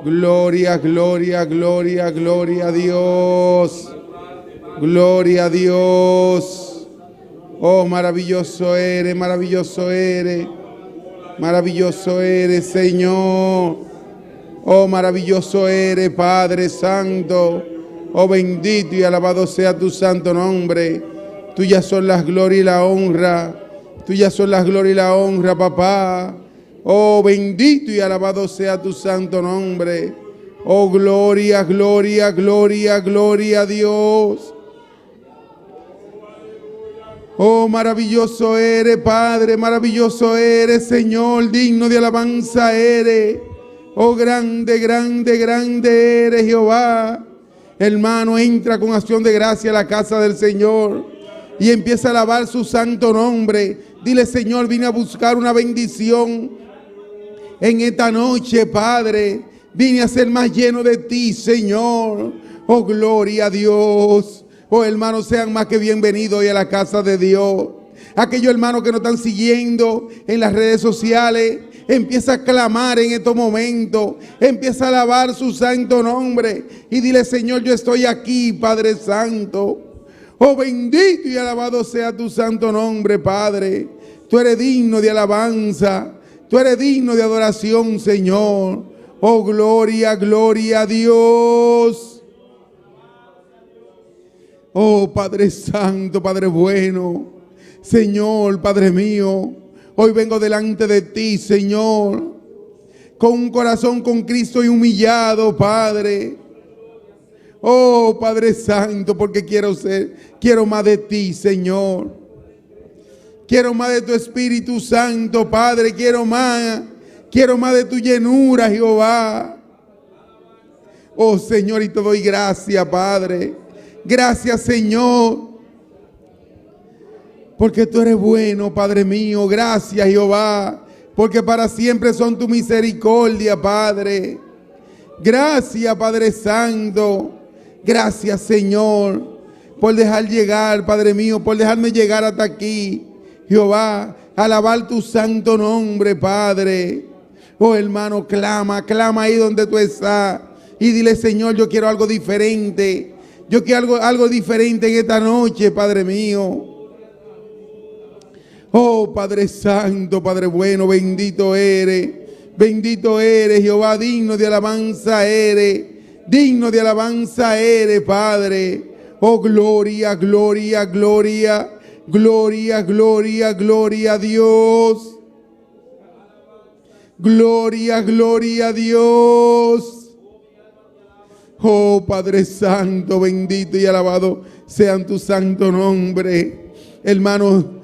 Gloria, gloria, gloria, gloria a Dios. Gloria a Dios. Oh, maravilloso eres, maravilloso eres. Maravilloso eres, Señor. Oh, maravilloso eres, Padre Santo. Oh, bendito y alabado sea tu santo nombre. Tuyas son las glorias y la honra. Tuyas son las glorias y la honra, papá. Oh, bendito y alabado sea tu santo nombre. Oh, gloria, gloria, gloria, gloria a Dios. Oh, maravilloso eres, Padre, maravilloso eres, Señor, digno de alabanza eres. Oh, grande, grande, grande eres, Jehová. Hermano, entra con acción de gracia a la casa del Señor y empieza a alabar su santo nombre. Dile, Señor, vine a buscar una bendición en esta noche, Padre. Vine a ser más lleno de ti, Señor. Oh, gloria a Dios. Oh, hermanos, sean más que bienvenidos hoy a la casa de Dios. Aquellos hermanos que nos están siguiendo en las redes sociales, empieza a clamar en estos momentos. Empieza a alabar su santo nombre. Y dile, Señor, yo estoy aquí, Padre Santo. Oh, bendito y alabado sea tu santo nombre, Padre. Tú eres digno de alabanza. Tú eres digno de adoración, Señor. Oh, gloria, gloria a Dios. Oh, Padre Santo, Padre bueno. Señor, Padre mío, hoy vengo delante de ti, Señor, con un corazón con Cristo y humillado, Padre. Oh, Padre Santo, porque quiero más de ti, Señor. Quiero más de tu Espíritu Santo, Padre. Quiero más de tu llenura, Jehová. Oh, Señor, y te doy gracias, Padre. Gracias, Señor, porque tú eres bueno, Padre mío. Gracias, Jehová, porque para siempre son tu misericordia, Padre. Gracias, Padre Santo. Gracias, Señor, por dejar llegar, Padre mío, por dejarme llegar hasta aquí, Jehová, alabar tu santo nombre, Padre. Oh, hermano, clama ahí donde tú estás y dile, Señor, yo quiero algo diferente. Yo quiero algo diferente en esta noche, Padre mío. Oh, Padre Santo, Padre bueno, bendito eres, Jehová, digno de alabanza eres, Padre. Oh, gloria, gloria, gloria, gloria, gloria, gloria a Dios. Gloria, gloria a Dios. Oh, Padre Santo, bendito y alabado sean tu santo nombre. Hermano,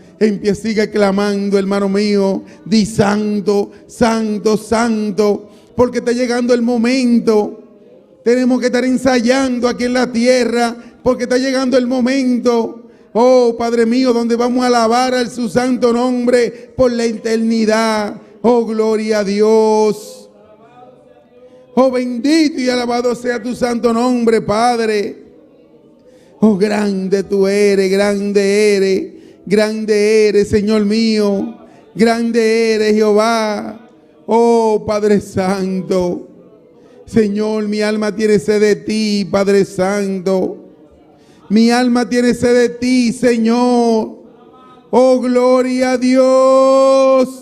sigue clamando, hermano mío. Di santo, santo, santo. porque está llegando el momento. Tenemos que estar ensayando aquí en la tierra, porque está llegando el momento, oh Padre mío, donde vamos a alabar a su santo nombre por la eternidad. Oh, gloria a Dios. Oh, bendito y alabado sea tu santo nombre, Padre. Oh, grande tú eres, grande eres, Señor mío, grande eres, Jehová. Oh, Padre Santo. Señor, mi alma tiene sed de ti, Padre Santo. Mi alma tiene sed de ti, Señor. Oh, gloria a Dios.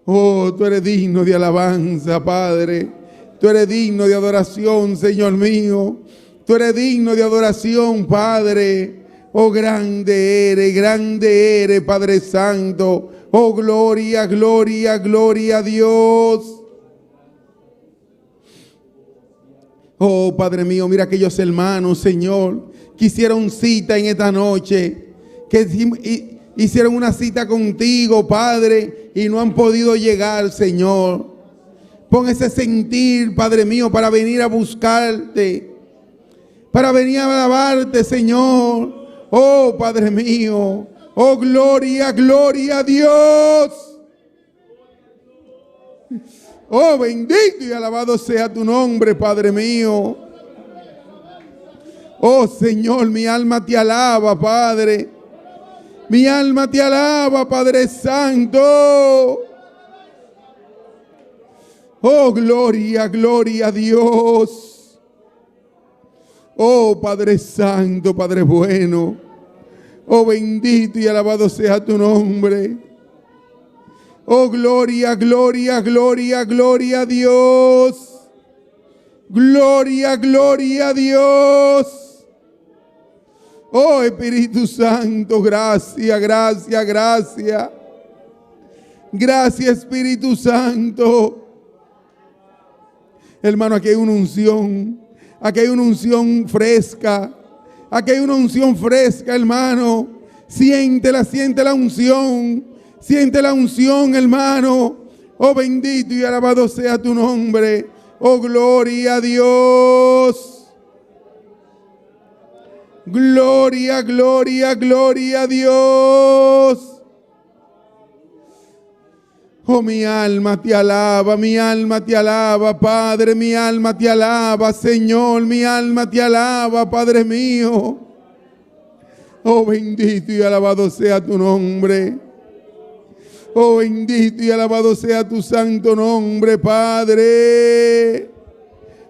Oh, tú eres digno de alabanza, Padre. Tú eres digno de adoración, Señor mío. Tú eres digno de adoración, Padre. Oh, grande eres, Padre Santo. Oh, gloria, gloria, gloria a Dios. Oh, Padre mío, mira aquellos hermanos, Señor, que hicieron cita en esta noche, que hicieron una cita contigo, Padre, y no han podido llegar, Señor. Pon ese sentir, Padre mío, para venir a buscarte, para venir a alabarte, Señor. Oh, Padre mío, oh, gloria, gloria a Dios. Oh, bendito y alabado sea tu nombre, Padre mío. Oh, Señor, mi alma te alaba, Padre. Mi alma te alaba, Padre Santo. Oh, gloria, gloria a Dios. Oh, Padre Santo, Padre bueno. Oh, bendito y alabado sea tu nombre. Oh, gloria, gloria, gloria, gloria a Dios. Gloria, gloria a Dios. Oh, Espíritu Santo, gracias, gracias, gracias. Gracias, Espíritu Santo. Hermano, aquí hay una unción. Aquí hay una unción fresca. Aquí hay una unción fresca, hermano. Siéntela, siente la unción. Siente la unción, hermano. Oh, bendito y alabado sea tu nombre. Oh, gloria a Dios. Gloria, gloria, gloria a Dios. Oh, mi alma te alaba, Padre, mi alma te alaba, Señor, mi alma te alaba, Padre mío. Oh, bendito y alabado sea tu nombre. Oh, bendito y alabado sea tu santo nombre, Padre.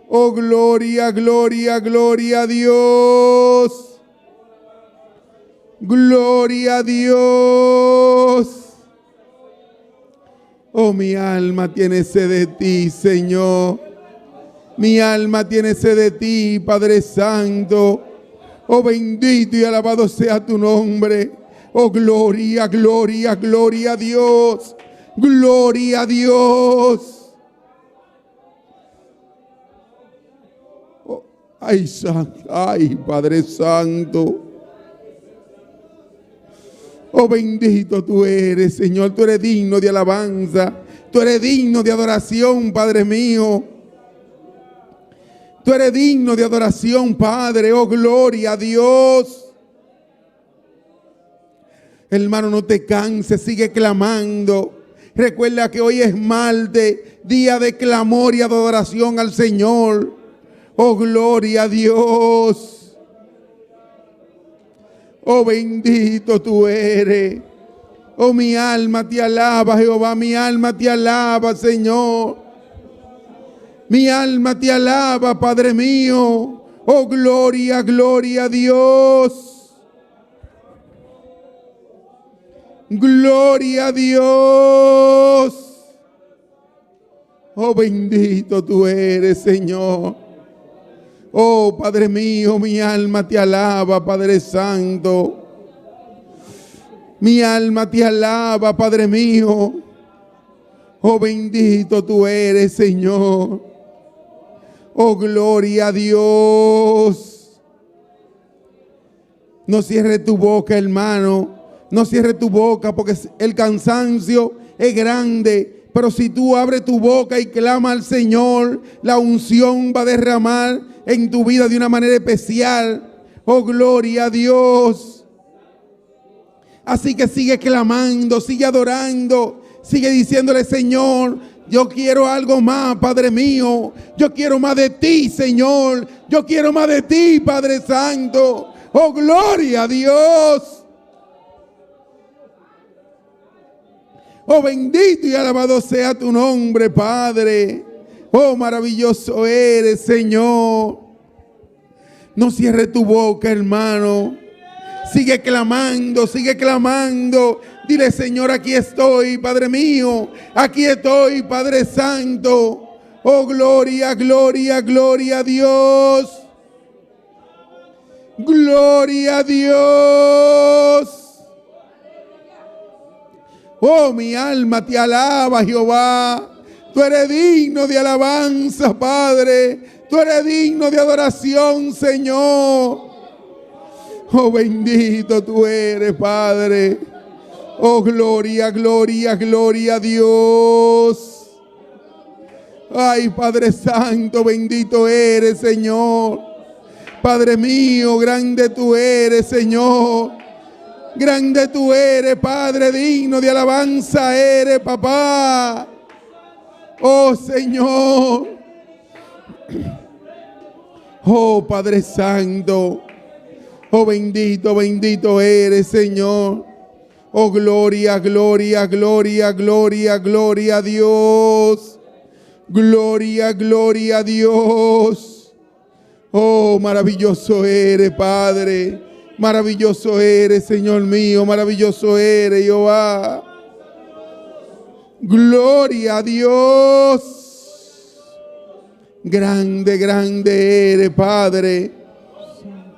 Oh, gloria, gloria, gloria a Dios. Gloria a Dios. Oh, mi alma tiene sed de ti, Señor. Mi alma tiene sed de ti, Padre Santo. Oh, bendito y alabado sea tu nombre. Oh, gloria, gloria, gloria a Dios. Gloria a Dios. Oh, ay, Padre Santo. Oh, bendito tú eres, Señor. Tú eres digno de alabanza. Tú eres digno de adoración, Padre mío. Tú eres digno de adoración, Padre. Oh, gloria a Dios. Hermano, no te canses, sigue clamando. Recuerda que hoy es martes, día de clamor y adoración al Señor. Oh, gloria a Dios. Oh, bendito tú eres. Oh, mi alma te alaba, Jehová. Mi alma te alaba, Señor. Mi alma te alaba, Padre mío. Oh, gloria, gloria a Dios. Gloria a Dios. Oh, bendito tú eres, Señor. Oh, Padre mío, mi alma te alaba, Padre Santo. Mi alma te alaba, Padre mío. Oh, bendito tú eres, Señor. Oh, gloria a Dios. No cierre tu boca, hermano. No cierre tu boca porque el cansancio es grande, Pero si tú abres tu boca y clama al Señor, la unción va a derramar en tu vida de una manera especial. Oh, gloria a Dios. Así que sigue clamando, sigue adorando, sigue diciéndole: Señor, yo quiero algo más, Padre mío. Yo quiero más de ti, Señor. Yo quiero más de ti, Padre Santo. Oh, gloria a Dios. Oh, bendito y alabado sea tu nombre, Padre. Oh, maravilloso eres, Señor. No cierre tu boca, hermano. Sigue clamando, sigue clamando. Dile: Señor, aquí estoy, Padre mío. Aquí estoy, Padre Santo. Oh, gloria, gloria, gloria a Dios. Gloria a Dios. Oh, mi alma te alaba, Jehová. Tú eres digno de alabanza, Padre. Tú eres digno de adoración, Señor. Oh, bendito tú eres, Padre. Oh, gloria, gloria, gloria a Dios. Ay, Padre Santo, bendito eres, Señor. Padre mío, grande tú eres, Señor. Grande tú eres, Padre, digno de alabanza eres, papá. Oh, Señor. Oh, Padre Santo. Oh, bendito, bendito eres, Señor. Oh, gloria, gloria, gloria, gloria, gloria a Dios. Gloria, gloria a Dios. Oh, maravilloso eres, Padre. Maravilloso eres, Señor mío. Maravilloso eres, Jehová. Gloria a Dios. Grande, grande eres, Padre.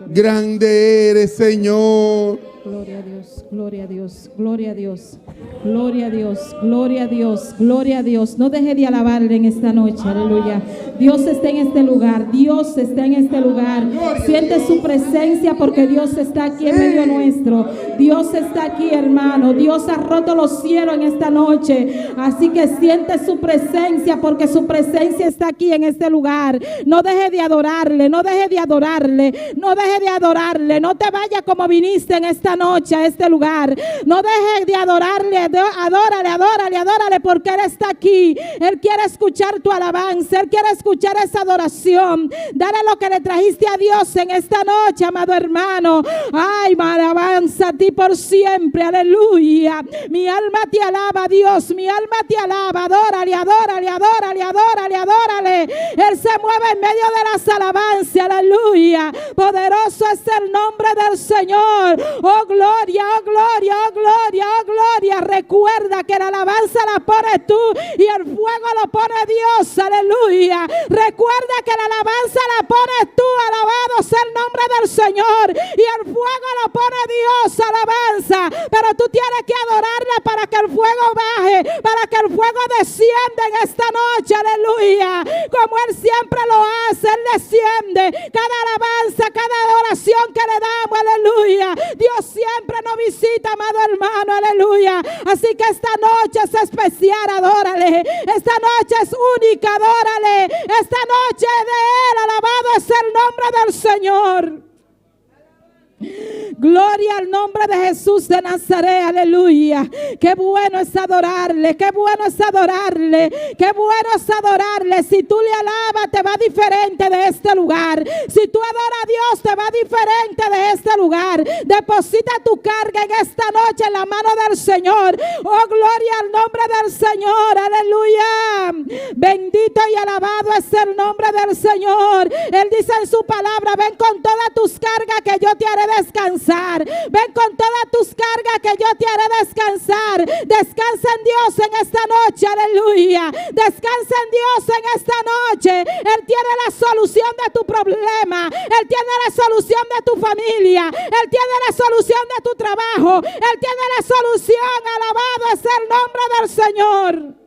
Grande eres, Señor. Gloria a Dios, gloria a Dios, gloria a Dios, gloria a Dios, gloria a Dios, gloria a Dios. No deje de alabarle en esta noche, aleluya. Dios está en este lugar, Dios está en este lugar. Siente su presencia porque Dios está aquí en medio nuestro. Dios está aquí, hermano. Dios ha roto los cielos en esta noche. Así que siente su presencia porque su presencia está aquí en este lugar. No deje de adorarle, no deje de adorarle, no deje de adorarle. No te vayas como viniste en esta noche a este lugar. No dejes de adorarle. Adórale, adórale, adórale, porque Él está aquí. Él quiere escuchar tu alabanza. Él quiere escuchar esa adoración. Dale lo que le trajiste a Dios en esta noche, amado hermano. Ay, alabanza a ti por siempre, aleluya. Mi alma te alaba, Dios. Mi alma te alaba. Adórale, adórale, adórale, adórale, adórale. Él se mueve en medio de las alabanzas, aleluya. Poderoso es el nombre del Señor. Oh, gloria, oh, gloria, oh, gloria, oh, gloria. Recuerda que la alabanza la pones tú y el fuego lo pone Dios, aleluya. Recuerda que la alabanza la pones tú, alabado sea el nombre del Señor, y el fuego lo pone Dios, alabanza. Pero tú tienes que adorarla para que el fuego baje, para que el fuego descienda en esta noche, aleluya. Como Él siempre lo hace, Él desciende. Cada alabanza, cada adoración que le damos, aleluya. Dios siempre nos visita, amado hermano, aleluya. Así que esta noche es especial, adórale. Esta noche es única, adórale. Esta noche de Él, alabado es el nombre del Señor. Gloria al nombre de Jesús de Nazaret, aleluya. Qué bueno es adorarle, qué bueno es adorarle, qué bueno es adorarle. Si tú le alabas, te va diferente de este lugar. Si tú adoras a Dios, te va diferente de este lugar. Deposita tu carga en esta noche en la mano del Señor. Oh, gloria al nombre del Señor, aleluya. Bendito y alabado es el nombre del Señor. Él dice en su palabra: ven con todas tus cargas que yo te haré descansar. Ven con todas tus cargas que yo te haré descansar. Descansa en Dios en esta noche, aleluya. Descansa en Dios en esta noche. Él tiene la solución de tu problema. Él tiene la solución de tu familia. Él tiene la solución de tu trabajo. Él tiene la solución. Alabado es el nombre del Señor.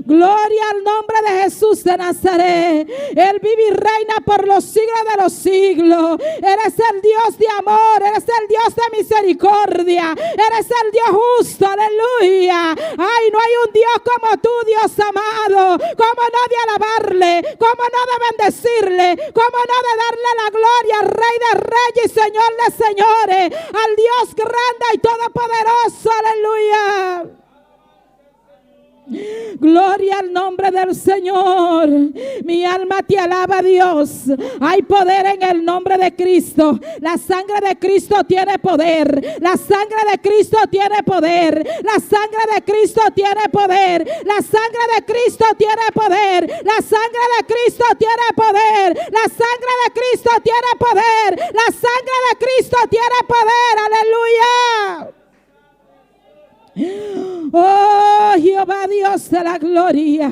Gloria al nombre de Jesús de Nazaret. Él vive y reina por los siglos de los siglos. Eres el Dios de amor, eres el Dios de misericordia, eres el Dios justo, aleluya. Ay, no hay como tú, Dios amado. Cómo no de alabarle, cómo no de bendecirle, cómo no de darle la gloria al Rey de Reyes y Señor de Señores, al Dios grande y todopoderoso. Aleluya. Gloria al nombre del Señor. Mi alma te alaba, Dios. Hay poder en el nombre de Cristo. La sangre de Cristo tiene poder. La sangre de Cristo tiene poder. La sangre de Cristo tiene poder. La sangre de Cristo tiene poder. La sangre de Cristo tiene poder. La sangre de Cristo tiene poder. La sangre de Cristo tiene poder. Aleluya. Oh, Jehová, Dios de la gloria.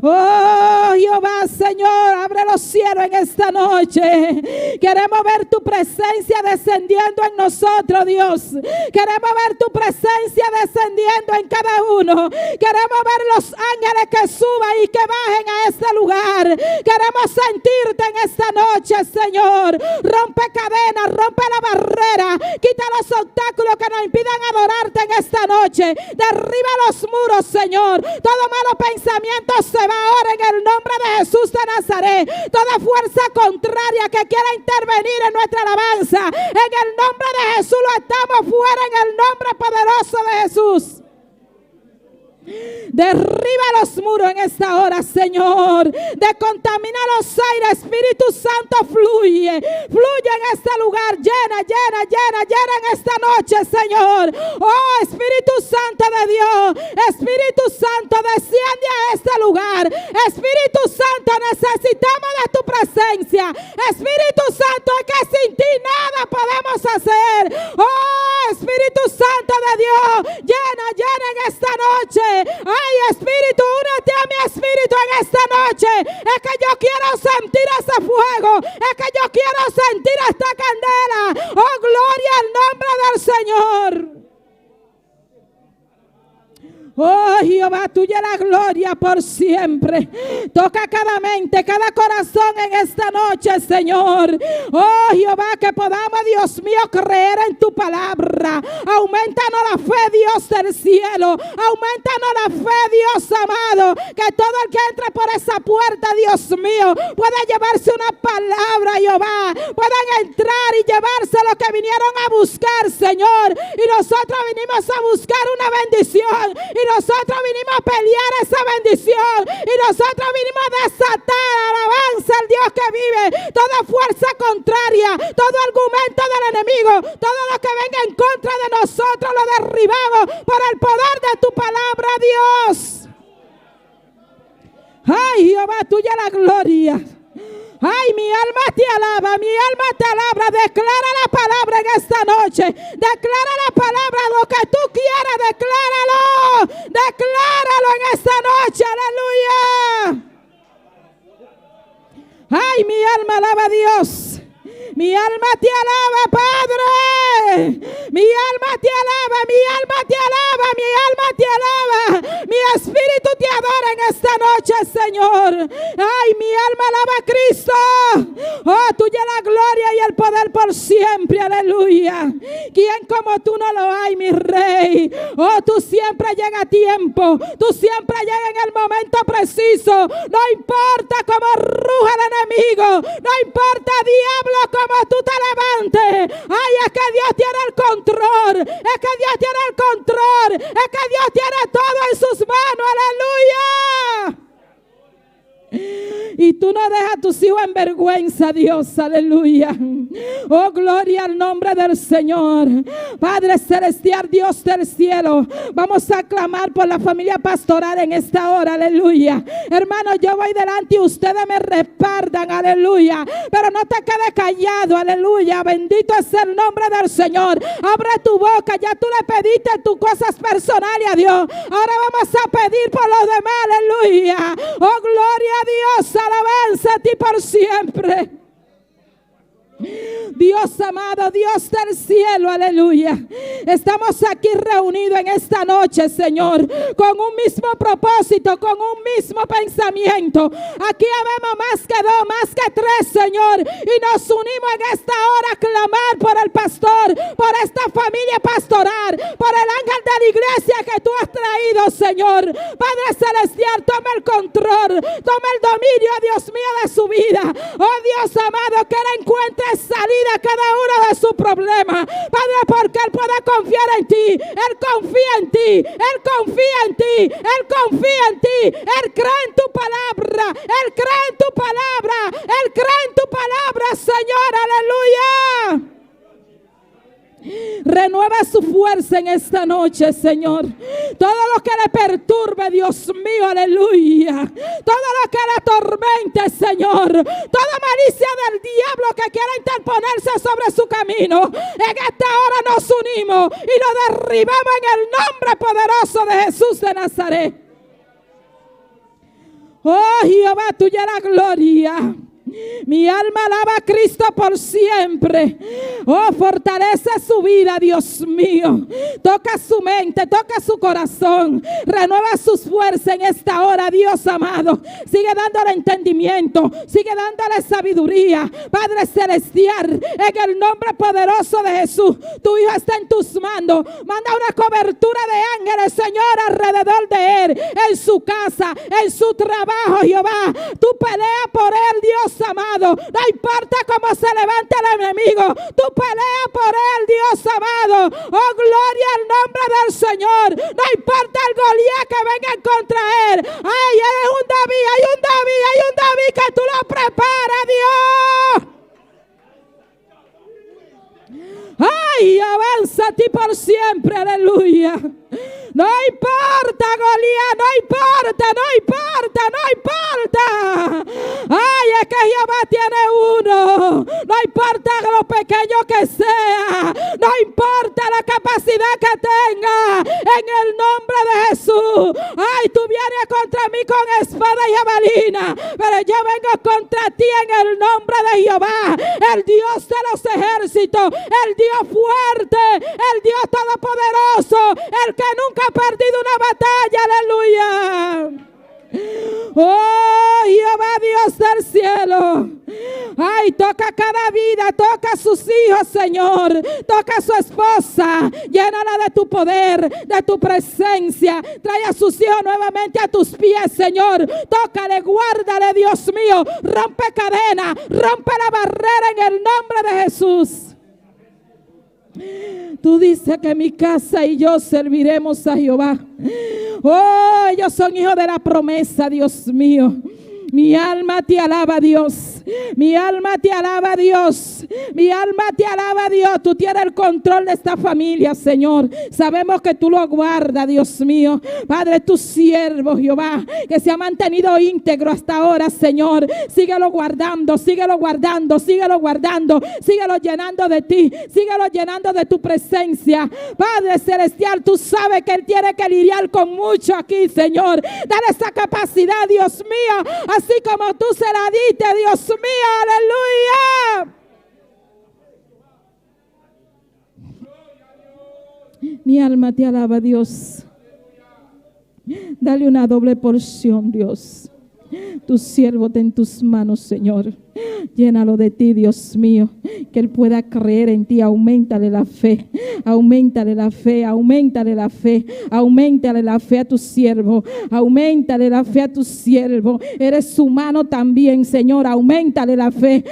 Oh, Jehová, Señor, abre los cielos en esta noche. Queremos ver tu presencia descendiendo en nosotros, Dios. Queremos ver tu presencia descendiendo en cada uno. Queremos ver los ángeles que suban y que bajen a este lugar. Queremos sentirte en esta noche, Señor. Rompe cadenas, rompe la barrera. Quita los obstáculos que nos impidan adorarte en esta noche. Derriba los muros, Señor. Todo malo pensamiento se va ahora en el nombre de Jesús de Nazaret. Toda fuerza contraria que quiera intervenir en nuestra alabanza, en el nombre de Jesús lo estamos fuera, en el nombre poderoso de Jesús. Derriba los muros en esta hora, Señor. Decontamina los aires. Espíritu Santo, fluye. Fluye en este lugar. Llena, llena, llena, llena en esta noche, Señor. Oh, Espíritu Santo de Dios. Espíritu Santo, desciende a este lugar. Espíritu Santo, necesitamos de tu presencia. Espíritu Santo, es que sin ti nada podemos hacer. Oh, Espíritu Santo de Dios, llena, llena en esta noche. Ay, Espíritu, únete a mi espíritu en esta noche. Es que yo quiero sentir ese fuego. Es que yo quiero sentir esta candela. Oh, gloria al nombre del Señor. Oh, Jehová, tuya la gloria por siempre. Toca cada mente, cada corazón en esta noche, Señor. Oh, Jehová, que podamos, Dios mío, creer en tu palabra. Aumentanos la fe, Dios del cielo. Aumentanos la fe, Dios amado. Que todo el que entre por esa puerta, Dios mío, pueda llevarse una palabra, Jehová. Puedan entrar y llevarse lo que vinieron a buscar, Señor. Y nosotros vinimos a buscar una bendición. Y nosotros vinimos a pelear esa bendición. Y nosotros vinimos a desatar alabanza al Dios que vive. Toda fuerza contraria, todo argumento del enemigo, todo lo que venga en contra de nosotros lo derribamos por el poder de tu palabra, Dios. Ay, Jehová, tuya la gloria. Ay, mi alma te alaba, mi alma te alaba. Declara la palabra en esta noche. Declara la palabra, lo que tú quieras, decláralo. Decláralo en esta noche, aleluya. Ay, mi alma alaba a Dios. Mi alma te alaba, Padre. Mi alma te alaba, mi alma te alaba, mi alma te alaba. Mi espíritu te adora en esta noche, Señor. Ay, mi alma alaba a Cristo. Oh, tuya la gloria y el poder por siempre, aleluya. ¿Quién como tú no lo hay, mi Rey? Oh, tú siempre llegas a tiempo. Tú siempre llegas en el momento preciso. No importa cómo ruja el enemigo. No importa, diablo, como tú te levantes. Ay, es que Dios tiene el control. Es que Dios tiene el control. Es que Dios tiene todo en sus manos. Aleluya. Y tú no dejas a tus hijos en vergüenza, Dios, aleluya. Oh, gloria al nombre del Señor. Padre celestial, Dios del cielo, vamos a clamar por la familia pastoral en esta hora, aleluya. Hermano, yo voy delante y ustedes me respaldan, aleluya. Pero no te quedes callado, aleluya. Bendito es el nombre del Señor. Abre tu boca, ya tú le pediste tus cosas personales a Dios. Ahora vamos a pedir por los demás, aleluya. Oh, gloria a Dios, alabanza a ti por siempre. Dios amado, Dios del cielo, aleluya. Estamos aquí reunidos en esta noche, Señor, con un mismo propósito, con un mismo pensamiento. Aquí habemos más que dos, más que tres, Señor, y nos unimos en esta hora a clamar por el pastor, por esta familia pastoral, por el ángel de la iglesia que tú has traído, Señor. Padre celestial, toma el control, toma el dominio, Dios mío, de su vida. Oh Dios amado, que él encuentre salida a cada uno de sus problemas, Padre, porque él puede confiar en ti. Él confía en ti, él confía en ti, él confía en ti, él cree en tu palabra, él cree en tu palabra, él cree en tu palabra, Señor, aleluya. Renueva su fuerza en esta noche, Señor. Todo lo que le perturbe, Dios mío, aleluya. Todo lo que le atormente, Señor. Toda malicia del diablo que quiera interponerse sobre su camino, en esta hora nos unimos y lo derribamos en el nombre poderoso de Jesús de Nazaret. Oh Jehová, tuya la gloria. Mi alma alaba a Cristo por siempre. Oh, fortalece su vida, Dios mío. Toca su mente, toca su corazón. Renueva sus fuerzas en esta hora, Dios amado. Sigue dándole entendimiento, sigue dándole sabiduría, Padre celestial, en el nombre poderoso de Jesús. Tu hijo está en tus manos. Manda una cobertura de ángeles, Señor, alrededor de él, en su casa, en su trabajo, Jehová. Tú peleas por él, Dios amado. No importa cómo se levante el enemigo, tú peleas por él, Dios amado. Oh, gloria al nombre del Señor. No importa el Goliat que venga en contra él. Ay, hay un David, hay un David, hay un David que tú lo preparas, Dios. Ay, avanza a ti por siempre, aleluya. No importa, Goliat, no importa, no importa, no importa. Ay, es que Jehová tiene uno. No importa lo pequeño que sea, no importa la capacidad que tenga, en el nombre de Jesús. Ay, tú vienes contra mí con espada y jabalina, pero yo vengo contra ti en el nombre de Jehová, el Dios de los ejércitos, el Dios fuerte, el Dios todopoderoso, el que nunca ha perdido una batalla, aleluya. Oh, Jehová, Dios del cielo. Ay, toca cada vida, toca a sus hijos, Señor. Toca a su esposa, llénala de tu poder, de tu presencia. Trae a sus hijos nuevamente a tus pies, Señor. Tócale, guárdale, Dios mío. Rompe cadena, rompe la barrera en el nombre de Jesús. Tú dices que mi casa y yo serviremos a Jehová. Oh, ellos son hijos de la promesa, Dios mío. Mi alma te alaba, Dios. Mi alma te alaba, Dios. Mi alma te alaba, Dios. Tú tienes el control de esta familia, Señor. Sabemos que tú lo guardas, Dios mío. Padre, tu siervo, Jehová, que se ha mantenido íntegro hasta ahora, Señor. Síguelo guardando, síguelo guardando, síguelo guardando. Síguelo llenando de ti. Síguelo llenando de tu presencia. Padre celestial, tú sabes que él tiene que lidiar con mucho aquí, Señor. Dale esa capacidad, Dios mío. Así como tú se la diste, Dios mío, aleluya. Mi alma te alaba, Dios. Dale una doble porción, Dios. Tu siervo está en tus manos, Señor. Llénalo de ti, Dios mío, que él pueda creer en ti. Auméntale la fe, auméntale la fe, auméntale la fe, auméntale la fe a tu siervo, auméntale la fe a tu siervo. Eres humano también, Señor. Auméntale la fe,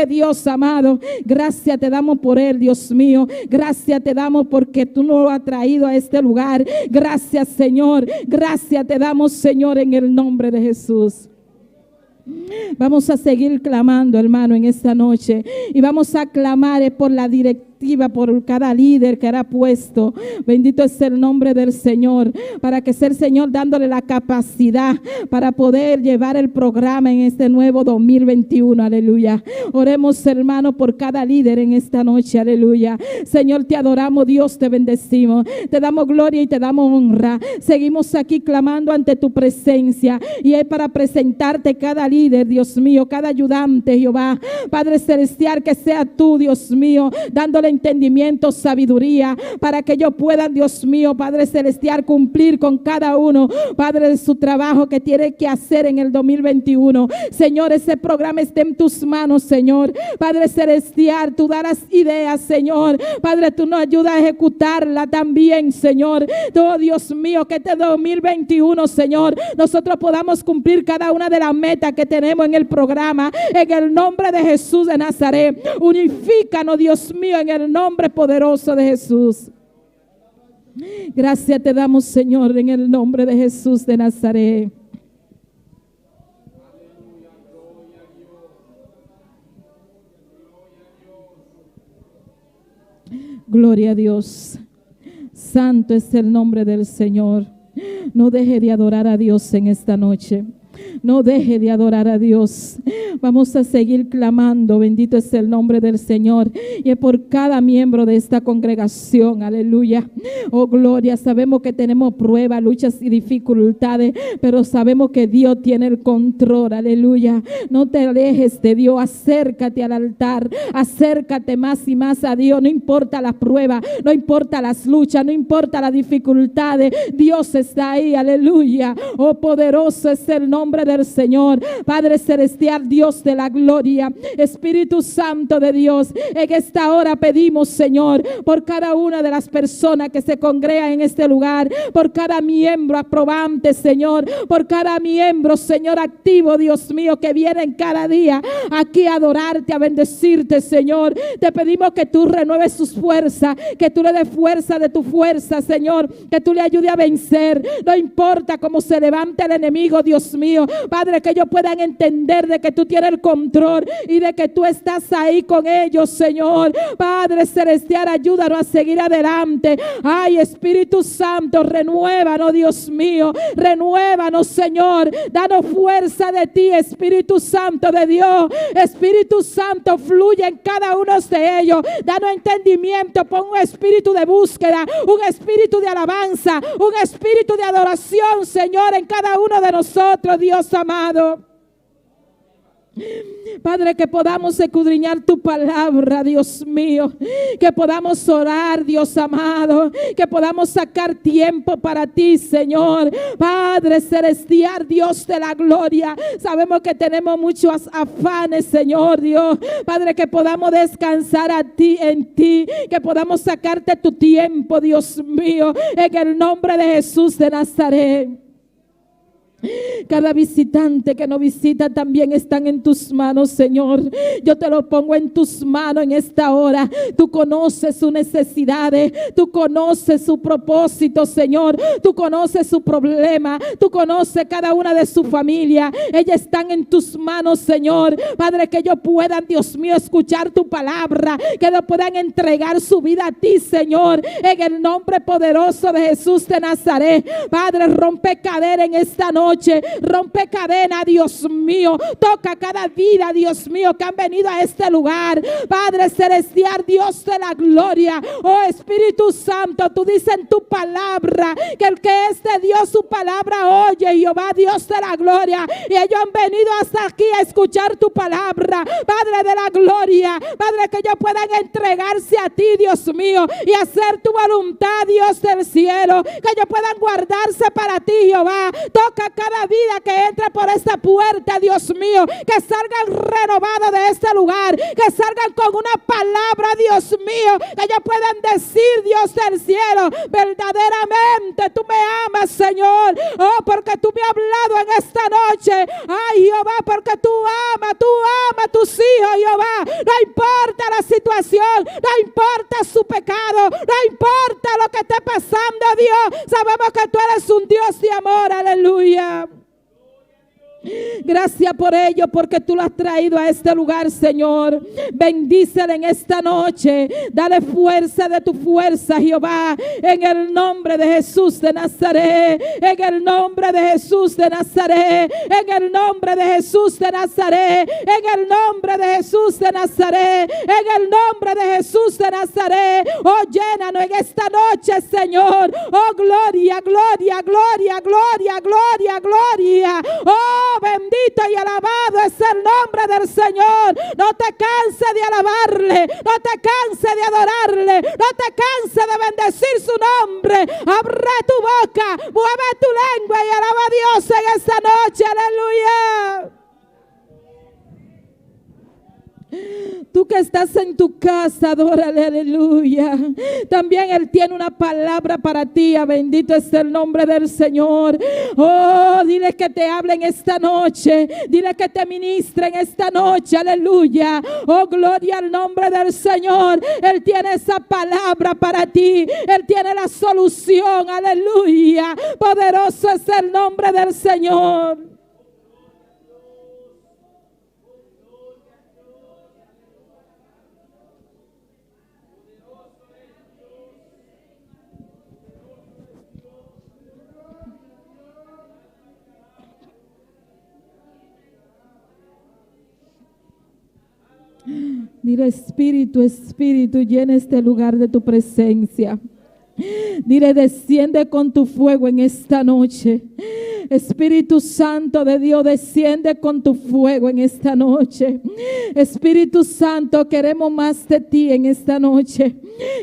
Dios amado. Gracias te damos por él, Dios mío. Gracias te damos porque tú nos lo has traído a este lugar. Gracias, Señor. Gracias te damos, Señor, en el nombre de Jesús. Vamos a seguir clamando, hermano, en esta noche. Y vamos a clamar por la activa por cada líder que hará puesto. Bendito es el nombre del Señor, para que sea el Señor dándole la capacidad para poder llevar el programa en este nuevo 2021, aleluya. Oremos, hermano, por cada líder en esta noche, aleluya. Señor, te adoramos, Dios, te bendecimos, te damos gloria y te damos honra. Seguimos aquí clamando ante tu presencia, y es para presentarte cada líder, Dios mío, cada ayudante, Jehová, Padre celestial, que sea tú, Dios mío, dándole entendimiento, sabiduría, para que ellos puedan, Dios mío, Padre celestial, cumplir con cada uno, Padre, de su trabajo que tiene que hacer en el 2021. Señor, ese programa está en tus manos, Señor. Padre celestial, tú darás ideas, Señor. Padre, tú nos ayudas a ejecutarla también, Señor. Oh, Dios mío, que este 2021, Señor, nosotros podamos cumplir cada una de las metas que tenemos en el programa, en el nombre de Jesús de Nazaret. Unifícanos, Dios mío, en el nombre poderoso de Jesús. Gracias te damos, Señor, en el nombre de Jesús de Nazaret. Gloria a Dios. Santo es el nombre del Señor. No deje de adorar a Dios en esta noche. No deje de adorar a Dios. Vamos a seguir clamando. Bendito es el nombre del Señor. Y es por cada miembro de esta congregación. Aleluya. Oh, gloria. Sabemos que tenemos pruebas, luchas y dificultades, pero sabemos que Dios tiene el control. Aleluya. No te alejes de Dios. Acércate al altar. Acércate más y más a Dios. No importa las pruebas, no importa las luchas, no importa las dificultades. Dios está ahí. Aleluya. Oh, poderoso es el nombre del Señor. Padre celestial, Dios de la gloria, Espíritu Santo de Dios, en esta hora pedimos, Señor, por cada una de las personas que se congregan en este lugar, por cada miembro aprobante, Señor, por cada miembro, Señor, activo, Dios mío, que vienen cada día aquí a adorarte, a bendecirte, Señor. Te pedimos que tú renueves sus fuerzas, que tú le des fuerza de tu fuerza, Señor, que tú le ayudes a vencer. No importa cómo se levante el enemigo, Dios mío, Padre, que ellos puedan entender de que tú tienes el control y de que tú estás ahí con ellos, Señor. Padre celestial, ayúdanos a seguir adelante. Ay, Espíritu Santo, renuévanos, Dios mío, renuévanos, Señor. Danos fuerza de ti, Espíritu Santo de Dios. Espíritu Santo, fluye en cada uno de ellos. Danos entendimiento, pon un espíritu de búsqueda, un espíritu de alabanza, un espíritu de adoración, Señor, en cada uno de nosotros, Dios amado. Padre, que podamos escudriñar tu palabra, Dios mío, que podamos orar, Dios amado, que podamos sacar tiempo para ti, Señor. Padre celestial, Dios de la gloria, sabemos que tenemos muchos afanes, Señor Dios. Padre, que podamos descansar a ti, en ti, que podamos sacarte tu tiempo, Dios mío, en el nombre de Jesús de Nazaret. Cada visitante que nos visita también están en tus manos, Señor. Yo te lo pongo en tus manos en esta hora. Tú conoces sus necesidades, tú conoces su propósito, Señor. Tú conoces su problema, tú conoces cada una de su familia. Ellas están en tus manos, Señor. Padre, que ellos puedan, Dios mío, escuchar tu palabra, que ellos puedan entregar su vida a ti, Señor, en el nombre poderoso de Jesús de Nazaret. Padre, rompe cadena en esta noche. Rompe cadena, Dios mío. Toca cada vida, Dios mío, que han venido a este lugar. Padre celestial, Dios de la gloria. Oh, Espíritu Santo, tú dices en tu palabra que el que es de Dios su palabra oye, Jehová, Dios de la gloria. Y ellos han venido hasta aquí a escuchar tu palabra, Padre de la gloria. Padre, que ellos puedan entregarse a ti, Dios mío, y hacer tu voluntad, Dios del cielo. Que ellos puedan guardarse para ti, Jehová. Toca cada vida que entre por esta puerta, Dios mío, que salgan renovados de este lugar, que salgan con una palabra, Dios mío, que ellos puedan decir, Dios del cielo, verdaderamente tú me amas, Señor. Oh, porque tú me has hablado en esta noche. Ay, Jehová, porque tú amas a tus hijos, Jehová. No importa la situación, no importa su pecado, no importa lo que esté pasando, Dios. Sabemos que tú eres un Dios de amor, aleluya. Gracias por ello, porque tú lo has traído a este lugar, Señor. Bendícele en esta noche. Dale fuerza de tu fuerza, Jehová, en el nombre de Jesús de Nazaret. En el nombre de Jesús de Nazaret. En el nombre de Jesús de Nazaret. En el nombre de Jesús de Nazaret. En el nombre de Jesús de Nazaret. Oh, llénanos en esta noche, Señor. Oh, gloria, gloria, gloria, gloria, gloria, gloria. Oh, bendito y alabado es el nombre del Señor. No te canses de alabarle, no te canses de adorarle, no te canses de bendecir su nombre. Abre tu boca, mueve tu lengua y alaba a Dios en esta noche. Aleluya. Tú que estás en tu casa, adórale, aleluya. También Él tiene una palabra para ti. Bendito es el nombre del Señor. Oh, dile que te hable en esta noche. Dile que te ministre en esta noche, aleluya. Oh, gloria al nombre del Señor. Él tiene esa palabra para ti. Él tiene la solución, aleluya. Poderoso es el nombre del Señor. Dile, Espíritu, Espíritu, llena este lugar de tu presencia. Dile, desciende con tu fuego en esta noche. Espíritu Santo de Dios, desciende con tu fuego en esta noche. Espíritu Santo, queremos más de ti en esta noche.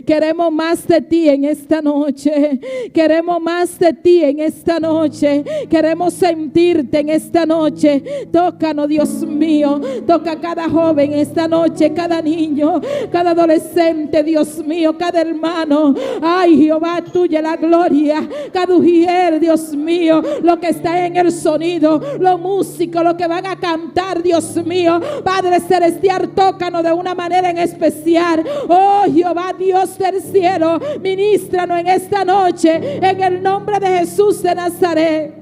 Queremos más de ti en esta noche. Queremos más de ti en esta noche. Queremos sentirte en esta noche. Tócanos, Dios mío. Toca a cada joven esta noche, cada niño, cada adolescente, Dios mío, cada hermano. Ay, Jehová, tuya la gloria. Cada ujier, Dios mío, lo que está en el sonido, los músicos, los que van a cantar, Dios mío, Padre celestial, tócanos de una manera en especial. Oh, Jehová, Dios del cielo, ministranos en esta noche, en el nombre de Jesús de Nazaret.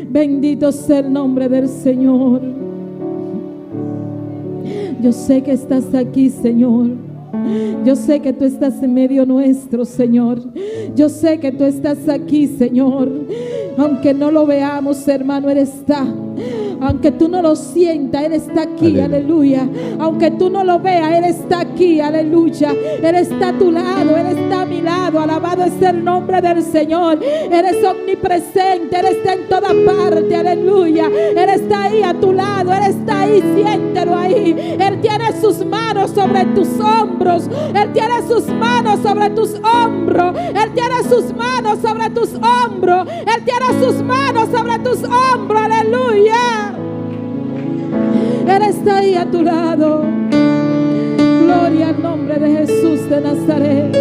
Bendito sea el nombre del Señor. Yo sé que estás aquí, Señor. Yo sé que tú estás en medio nuestro, Señor. Yo sé que tú estás aquí, Señor. Aunque no lo veamos, hermano, Él está. Aunque tú no lo sientas, Él está aquí, aleluya. Aunque tú no lo veas, Él está aquí, aleluya. Él está a tu lado, Él está a mi lado. Alabado es el nombre del Señor. Él es omnipresente, Él está en toda parte, aleluya. Él está ahí a tu lado, Él está ahí, siéntelo ahí. Él tiene sus manos sobre tus hombros. Él tiene sus manos sobre tus hombros. Él tiene sus manos sobre tus hombros. Él tiene sus manos sobre tus hombros, aleluya. Él está ahí a tu lado. Gloria al nombre de Jesús de Nazaret.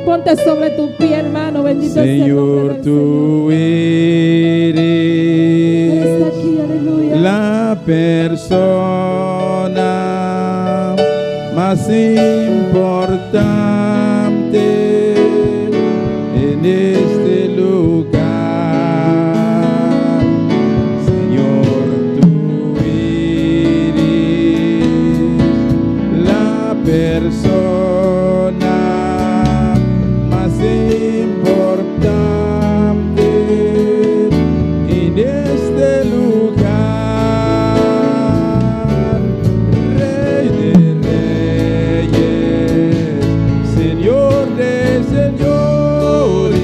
Ponte sobre tu pie, hermano. Bendito sea el nombre del Señor, tú eres Él está aquí, aleluya. la persona más importante en este lugar. Señor, tú eres la persona más importante en este lugar. Rey de reyes, Señor de señores,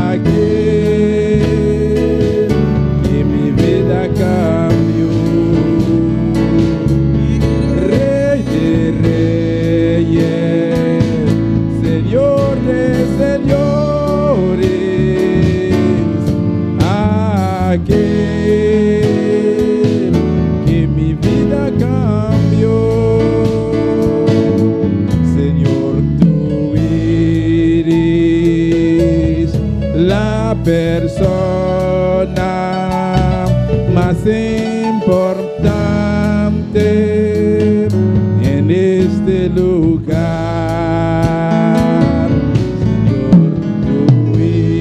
aquel que mi vida cambió. Rey de reyes, Señor de señores, aquel que mi vida cambió. Señor, tú eres la persona más importante en este lugar. Señor, tú eres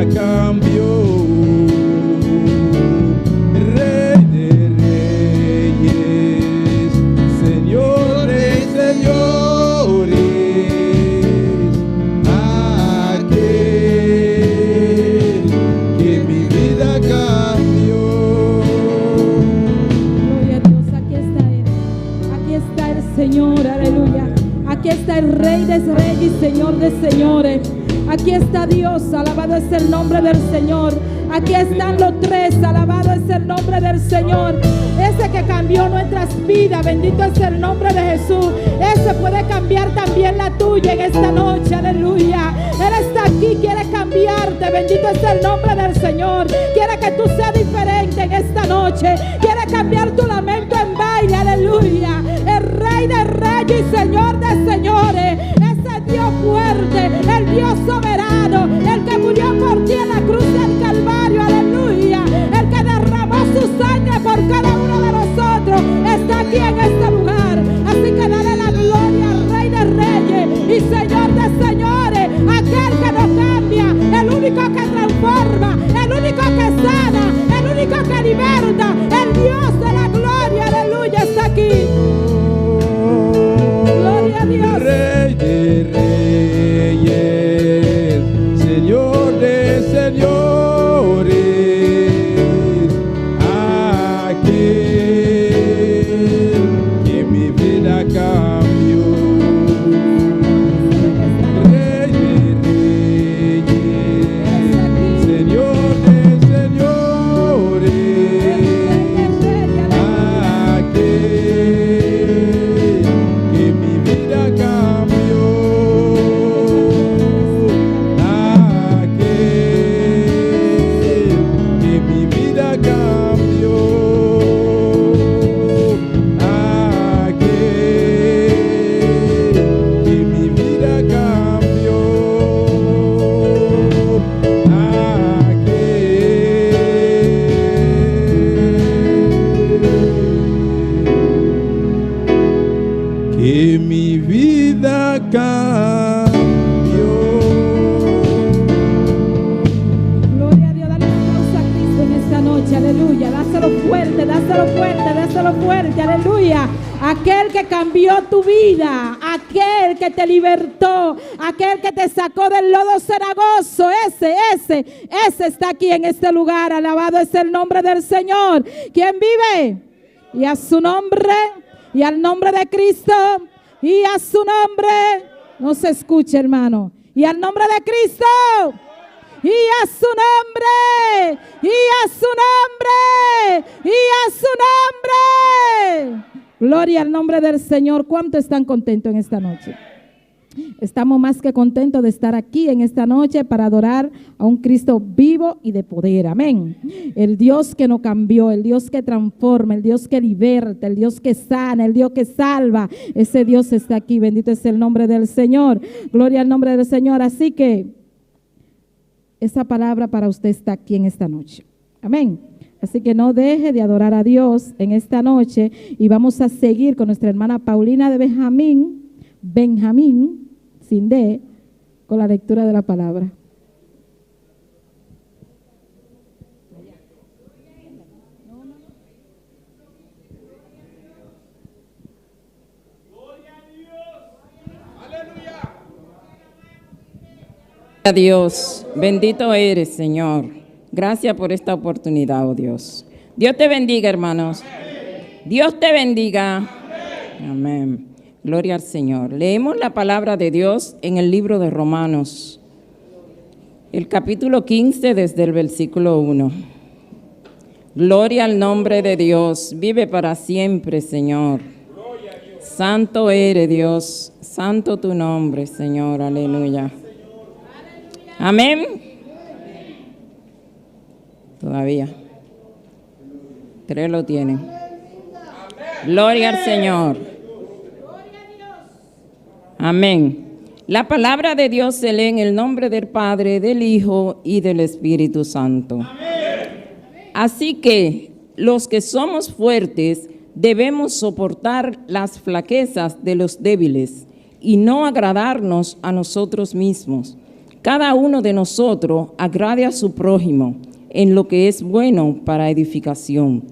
vida cambió. Rey de reyes, Señor de señores, aquel que mi vida cambió. Gloria a Dios, aquí está Él. Aquí está el Señor, aleluya. Aquí está el Rey de Reyes y Señor de Señores. Aquí está Dios, alabado es el nombre del Señor. Aquí están los tres, alabado es el nombre del Señor. Ese que cambió nuestras vidas, bendito es el nombre de Jesús. Ese puede cambiar también la tuya en esta noche, aleluya. Él está aquí, quiere cambiarte, bendito es el nombre del Señor. Quiere que tú seas diferente en esta noche. Quiere cambiar tu lamento en baile, aleluya. El Rey de Reyes y Señor de Señores. Ese Dios fuerte, el Dios soberano, el que murió por ti en la cruz del Calvario, aleluya. El que derramó su sangre por cada uno de nosotros está aquí en este lugar. Así que dale la gloria al Rey de Reyes y Señor de Señores, aquel que no cambia, el único que transforma, el único que sana, el único que liberta, el Dios de la gloria, aleluya, está aquí. Gloria a Dios. Rey de reyes, Señor de señores, aquel que mi vida cambió. Rey de reyes, Señor de señores, aquel que mi vida cambió. Aquel que mi vida cambió. Aquel que mi vida cambió. Que mi vida cambió. Gloria a Dios, dale un aplauso a Cristo en esta noche, aleluya. Dáselo fuerte, dáselo fuerte, dáselo fuerte, aleluya. Aquel que cambió tu vida, aquel que te libertó, aquel que te sacó del lodo cenagoso, ese está aquí en este lugar. Alabado es el nombre del Señor. ¿Quién vive? Y a su nombre, y al nombre de Cristo, y a su nombre, no se escucha, hermano, y al nombre de Cristo, y a su nombre, y a su nombre, y a su nombre. Gloria al nombre del Señor. ¿Cuánto están contentos en esta noche? Estamos más que contentos de estar aquí en esta noche para adorar a un Cristo vivo y de poder. Amén. El Dios que no cambió, el Dios que transforma, el Dios que liberta, el Dios que sana, el Dios que salva. Ese Dios está aquí. Bendito es el nombre del Señor. Gloria al nombre del Señor. Así que esa palabra para usted está aquí en esta noche. Amén. Así que no deje de adorar a Dios en esta noche y vamos a seguir con nuestra hermana Paulina de Benjamín, sin D, con la lectura de la palabra. A Dios, bendito eres, Señor. Gracias por esta oportunidad, oh Dios. Dios te bendiga, hermanos. Dios te bendiga. Amén. Gloria al Señor. Leemos la palabra de Dios en el libro de Romanos, el capítulo 15, desde el versículo 1. Gloria al nombre de Dios. Vive para siempre, Señor. Santo eres, Dios. Santo tu nombre, Señor. Aleluya. Amén. Todavía. 3 lo tienen. Gloria al Señor. Amén. La palabra de Dios se lee en el nombre del Padre, del Hijo y del Espíritu Santo. Así que los que somos fuertes debemos soportar las flaquezas de los débiles y no agradarnos a nosotros mismos. cada uno de nosotros agrade a su prójimo en lo que es bueno para edificación.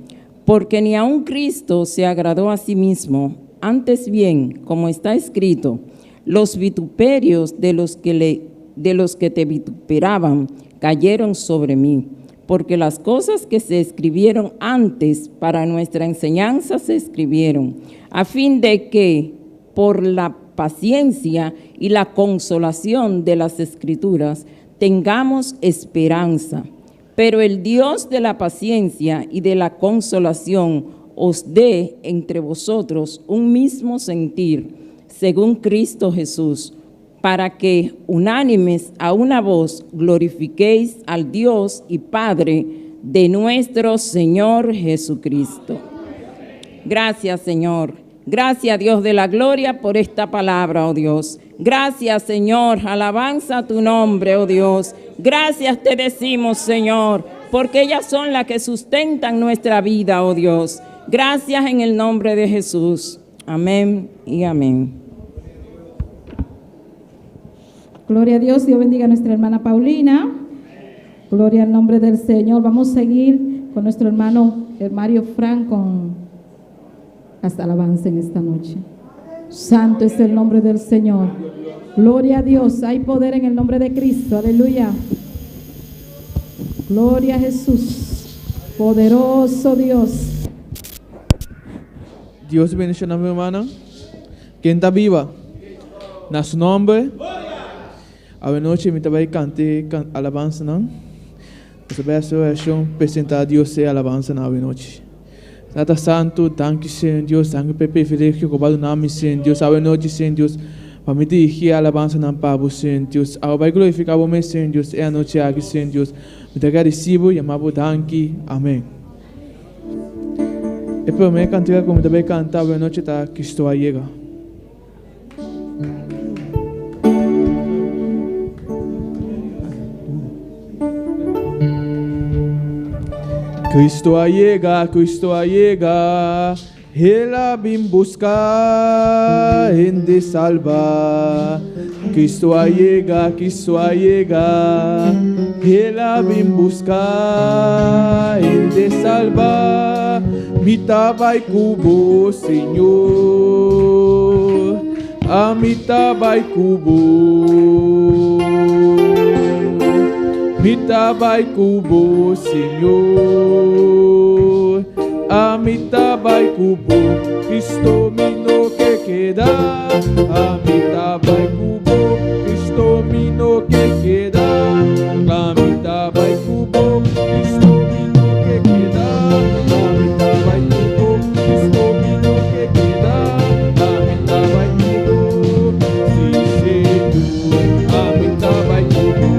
Porque ni aun Cristo se agradó a sí mismo, antes bien, como está escrito, los vituperios de los que te vituperaban cayeron sobre mí, porque las cosas que se escribieron antes para nuestra enseñanza se escribieron, a fin de que por la paciencia y la consolación de las Escrituras tengamos esperanza. Pero el Dios de la paciencia y de la consolación os dé entre vosotros un mismo sentir, según Cristo Jesús, para que unánimes a una voz glorifiquéis al Dios y Padre de nuestro Señor Jesucristo. Gracias, Señor. Gracias, Dios de la gloria, por esta palabra, oh Dios. Gracias, Señor. Alabanza a tu nombre, oh Dios. Gracias te decimos, Señor, porque ellas son las que sustentan nuestra vida, oh Dios. Gracias en el nombre de Jesús. Amén y amén. Gloria a Dios. Dios bendiga a nuestra hermana Paulina. Gloria al nombre del Señor. Vamos a seguir con nuestro hermano Mario Frank con hasta alabanza en esta noche. Santo es el nombre del Señor. Gloria a Dios. Hay poder en el nombre de Cristo. Aleluya. Gloria a Jesús. Poderoso Dios. Dios bendiga a mi hermana. ¿Quién está viva? En su nombre. A la noche me voy a cantar alabanza. Essa bela oração apresentar a Deus e alabanza na noite. Santa Santo, danke Senhor Deus, danke Pepe Feliz, roubado o nome Senhor Deus, a noite Senhor Deus, para me dirigir a alabança na pavo Senhor Deus, a vai glorificar o meu Senhor Deus, é a noite aqui Senhor Deus, me agradecido e amado danke, amém. E para mim cantar como também cantar a noite tá que estou a chegar. Cristo a llegar, Él a vim buscar, en de salvar. Cristo a llegar, Él a vim buscar, en de salvar. Mita vai cubo, Señor, a mita vai cubo. Mita vai cubo, Senhor, a mita vai cubo, Cristo mino que queda, a mita vai cubo, Cristo mino que queda, a mita vai cubo, Cristo mino que queda, a mita vai cubo, Cristo mino que queda, a mita vai cubo, sim Senhor, a mita vai cubo.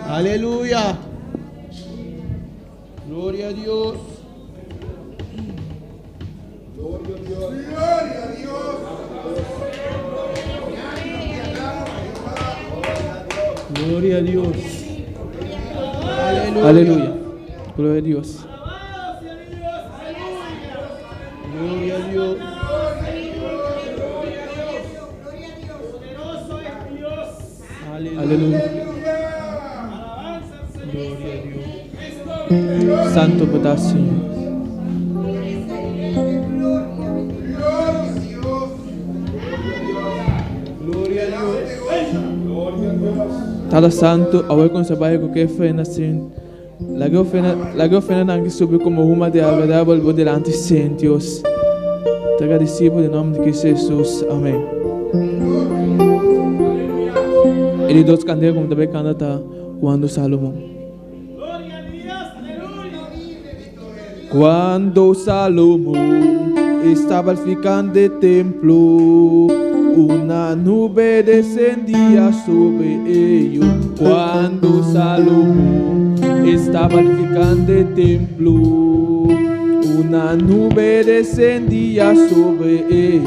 Aleluya. Gloria a Dios. Gloria a Dios. Gloria a Dios. Aleluya. Gloria a Dios. Gloria a Dios. Aleluya. Gloria a Dios. Santo verdad, Señor. Gloria a Dios. Tada santo, away con sabai ko que fe na sin. Lagyo fe na subi como uma de agradável por delante de Dios. Te agradecido em nome de Cristo Jesus. Amém. Ele dos candeia como também canta quando Salomão. Quando Salomão estava ficando de templo, uma nuvem descendia sobre ele. Quando Salomão estava ficando de templo, uma nuvem descendia sobre ele.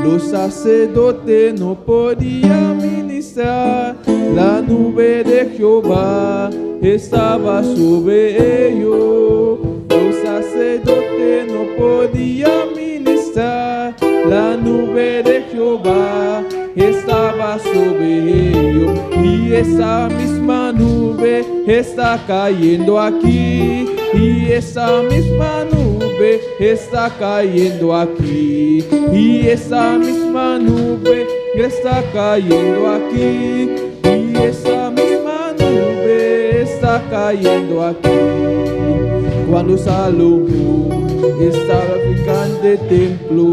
Los sacerdotes no podían ministrar, la nube de Jehová estaba sobre ellos. Los sacerdotes no podían ministrar, la nube de Jehová estaba sobre ellos. Y esa misma nube está cayendo aquí, y esa misma nube está cayendo aquí, y esa misma nube está cayendo aquí, y esa misma nube está cayendo aquí. Cuando Salomón estaba ficando de templo,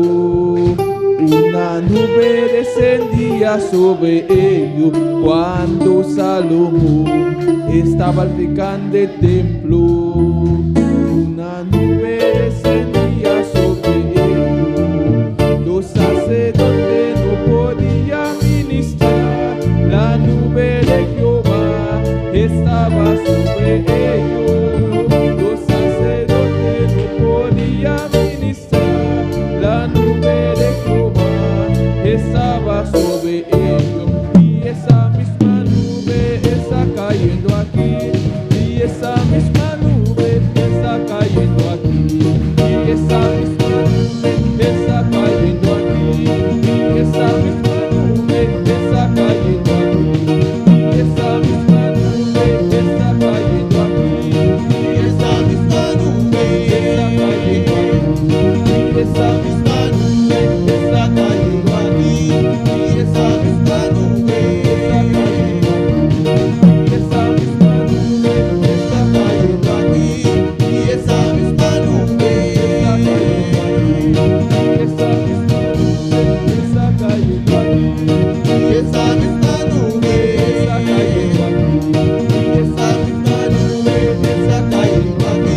una nube descendía sobre ellos. Cuando Salomón estaba ficando de templo, una nube descendía sobre ellos. Los sacerdotes no podían ministrar, la nube de Jehová estaba sobre ellos. Los sacerdotes no podían ministrar, la nube de Jehová estaba sobre ellos. Y esa misma nube está cayendo aquí, y esa misma nube está cayendo aquí, y esa misma nube está cayendo aquí, y esa misma nube está cayendo aquí, y esa misma nube está cayendo aquí, y esa misma nube está cayendo aquí, y esa misma nube está cayendo aquí, y esa misma nube está cayendo aquí, y esa misma nube está cayendo aquí, y esa misma nube está cayendo aquí, y esa misma nube está cayendo aquí, y esa misma nube está cayendo aquí, y esa misma nube está cayendo aquí, y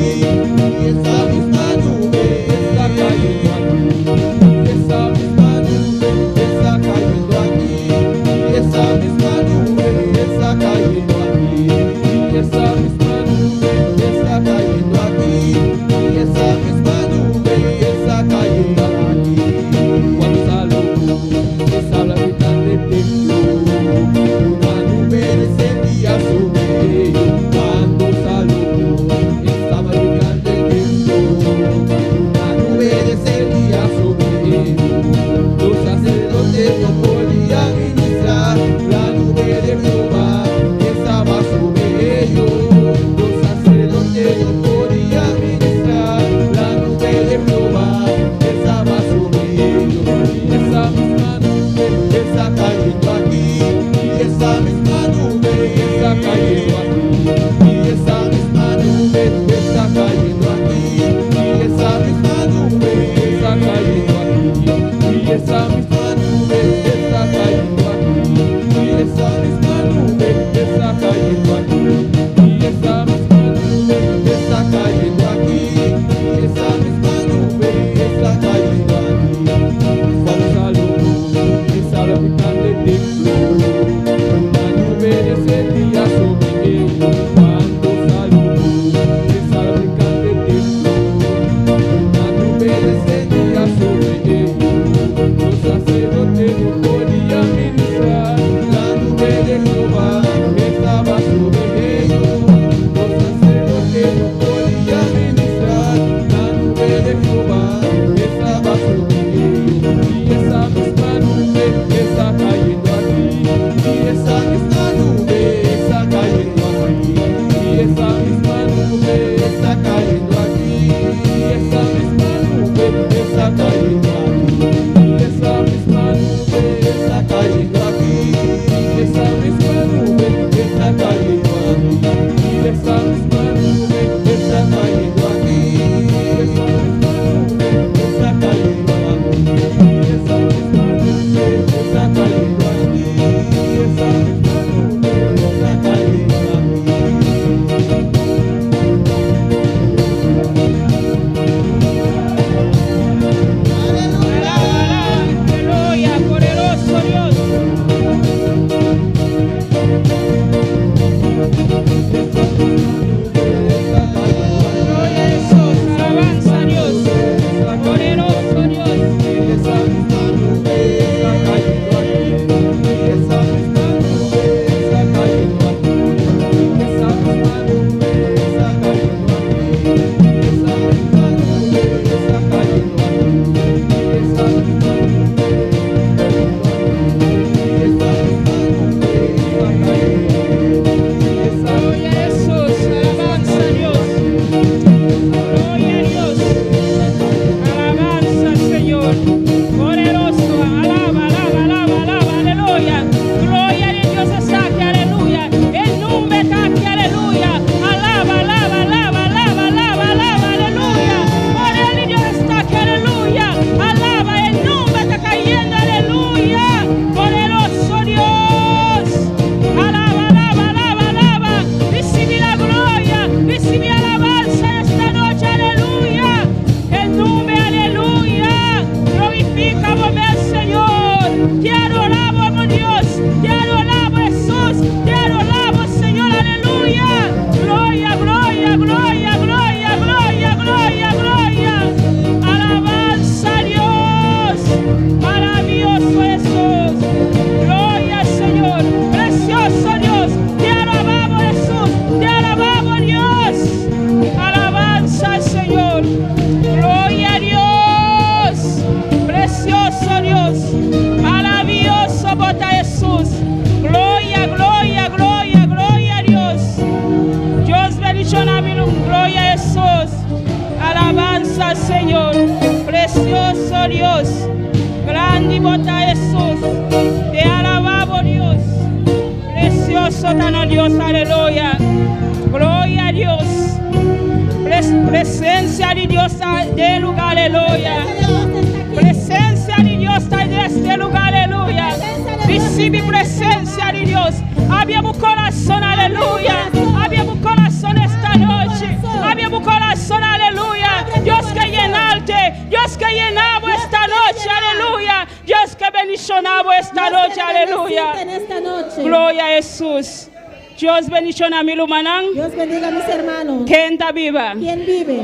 esa misma nube está cayendo aquí, y esa misma nube está cayendo aquí, y esa misma nube está cayendo aquí, y esa misma nube está cayendo aquí. Cuando Salomón estaba habitando el templo, una nube descendía sobre ellos. Cuando Salomón estaba habitando el templo, una nube descendía sobre ellos. Los sacerdotes no podían ministrar, la nube de Jehová estaba sobre ellos. Los sacerdotes no podían ministrar, la nube de Jehová estaba sobre ellos. Y esa misma nube está cayendo aquí, y esa misma nube está cayendo aquí, y esa misma nube está cayendo aquí, y esa misma nube está cayendo aquí, y esa misma nube está cayendo aquí, y esa misma nube está cayendo aquí, y esa misma nube está cayendo aquí, y esa misma nube está cayendo aquí. Cuando Salomón estaba ficando de templo, una nube descendía sobre ellos. Cuando Salomón estaba ficando de templo, una nube descendía sobre ellos. Los alabamos a Jesús. Te alabamos, Dios. Precioso tan Dios, aleluya. Gloria a Dios. Presencia de Dios de lugar, aleluya. Presencia de Dios de este lugar, aleluya. Recibe presencia de Dios. Abre tu corazón, aleluya. Abre tu corazón esta noche. Abre tu corazón, aleluya. Dios que llenarte. Dios que llenamos esta noche, aleluya. Dios que bendicionamos esta noche, aleluya. Gloria a Jesús. Dios bendición a mi hermana. Dios bendiga a mis hermanos. ¿Quién está viva? ¿Quién vive?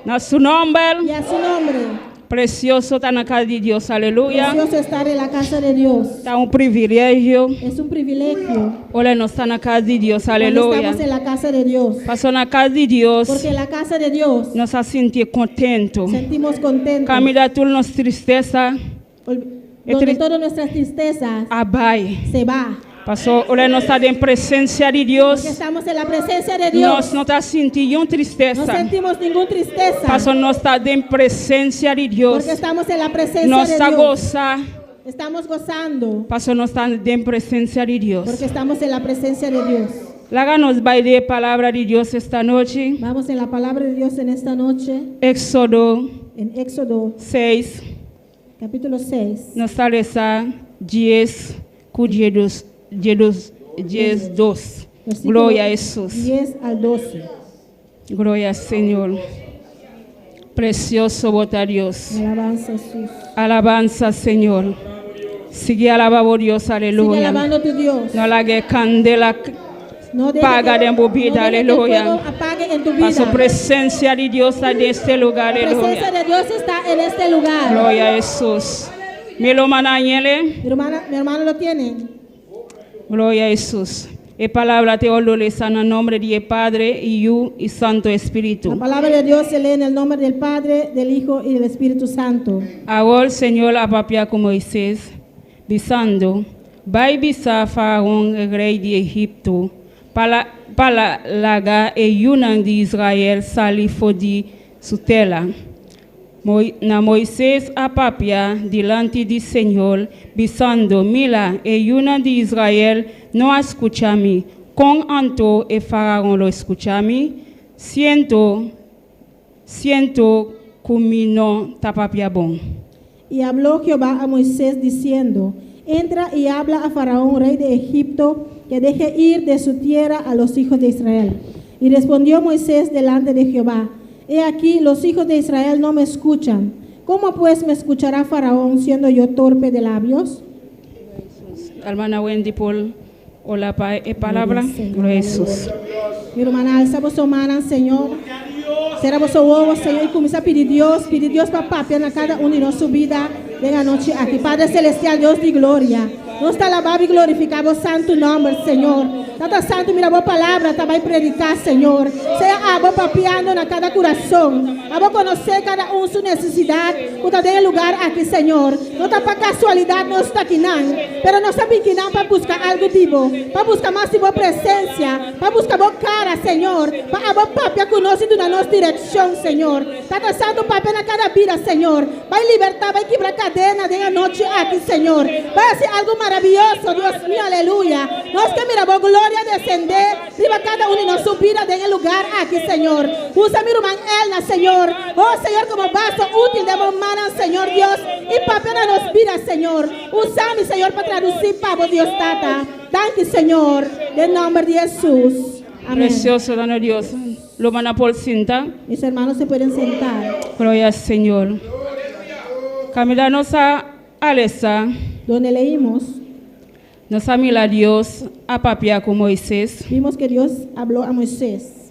A su nombre. Y a su nombre. Precioso está en la casa de Dios, aleluya. Precioso estar en la casa de Dios. Está un privilegio. Es un privilegio. Hola, no está en la casa de Dios, Cuando aleluya. estamos en la casa de Dios. Pasó en la casa de Dios. Porque en la casa de Dios Nos ha sentido contento. sentimos contentos. Camila toda nuestra tristeza. Donde todas nuestras tristezas Abai. se va. Pasó, hola, no está en presencia de Dios. Porque estamos en la presencia de Dios. No está sintiendo No tristeza. sentimos ninguna tristeza. Pasó, no está en presencia de Dios. Porque estamos en la presencia No de está Dios. goza. Estamos gozando. Pasó, no está en presencia de Dios. Porque estamos en la presencia de Dios. Láganos baile palabra de Dios esta noche. Vamos en la palabra de Dios en esta noche. Éxodo En Éxodo 6. capítulo 6. Nos sale esa 10, 2. Versículo Gloria a Jesús. 10 al 12. Gloria al Señor. Precioso bota Dios. Alabanza a Jesús. Alabanza, Señor. Sigue alabando Dios, Sigue aleluya. alabando a tu Dios. No la que candela No deje paga que- de tu vida, no deje que el aleluya. fuego apague en tu A su vida. presencia de Dios en este lugar, La presencia aleluya. de Dios está en este lugar. Gloria a Jesús. Mi hermana Ángel. Mi hermano lo tiene. Gloria a Jesús. Y palabra te ololeza en el nombre del Padre, y Hijo y Santo La Espíritu. palabra de Dios se lee en el nombre del Padre, del Hijo y del Espíritu Santo. Ahora el Señor apapia con Moisés, diciendo, vai bisa Faraón, el rey de Egipto, para lagar el yunan de Israel salir de su tela. Na Moisés apapia delante del Señor, diciendo, mira, el yunan de Israel no escucha a mí. Con anto el Faraón lo escucha a mí, siento cumino tapapia bon. Y habló Jehová a Moisés diciendo, entra y habla a Faraón, rey de Egipto, que deje ir de su tierra a los hijos de Israel. Y respondió Moisés delante de Jehová, he aquí, los hijos de Israel no me escuchan. ¿Cómo pues me escuchará Faraón siendo yo torpe de labios? Hermana Wendy Paul, o la palabra, Gloria a Jesús. Mi hermana, alza vossa mano, Senhor. Será vosso ovo, Senhor, e começa a pedir Deus papá, pena cada um de nossa vida, venha a noite aqui. Padre Celestial, Deus de glória. Nós te alabamos e glorificamos o santo nome, Senhor. Tata santo, mira a boa palavra, também predicar, Senhor. Seja a boa papiando na cada coração. A boa conhecer cada um sua necessidade. Cuida de lugar aqui, Senhor. Não está para casualidade, não está aqui, não. Pero nós estamos aqui não para buscar algo vivo. Para buscar mais de boa presença. Para buscar boa cara, Senhor. Para a boa papia conosco na nossa direção, Senhor. Tata santo, papia na cada vida, Senhor. Vai libertar, vai quebrar cadena de noite aqui, Senhor. Vai ser algo maravilhoso, Deus mío, aleluia. Nós que miramos glória descender, riba cada uno de nossa vida en el lugar aquí, Señor. Usa mi hermana Elna, Señor. Oh, Señor, como vaso útil de hermana, Señor Dios. Y papel nos vida, Señor. Usa mi Señor para traducir, Pablo Dios Tata. Thank you, Señor. En nombre de Jesús. Amén. Precioso, dano Dios. Lo van a por cinta. Mis hermanos se pueden sentar. Gloria al Señor. Camila nos a Alessa. Donde leímos, Nos a mila Dios a papia con Moisés. vimos que Dios habló a Moisés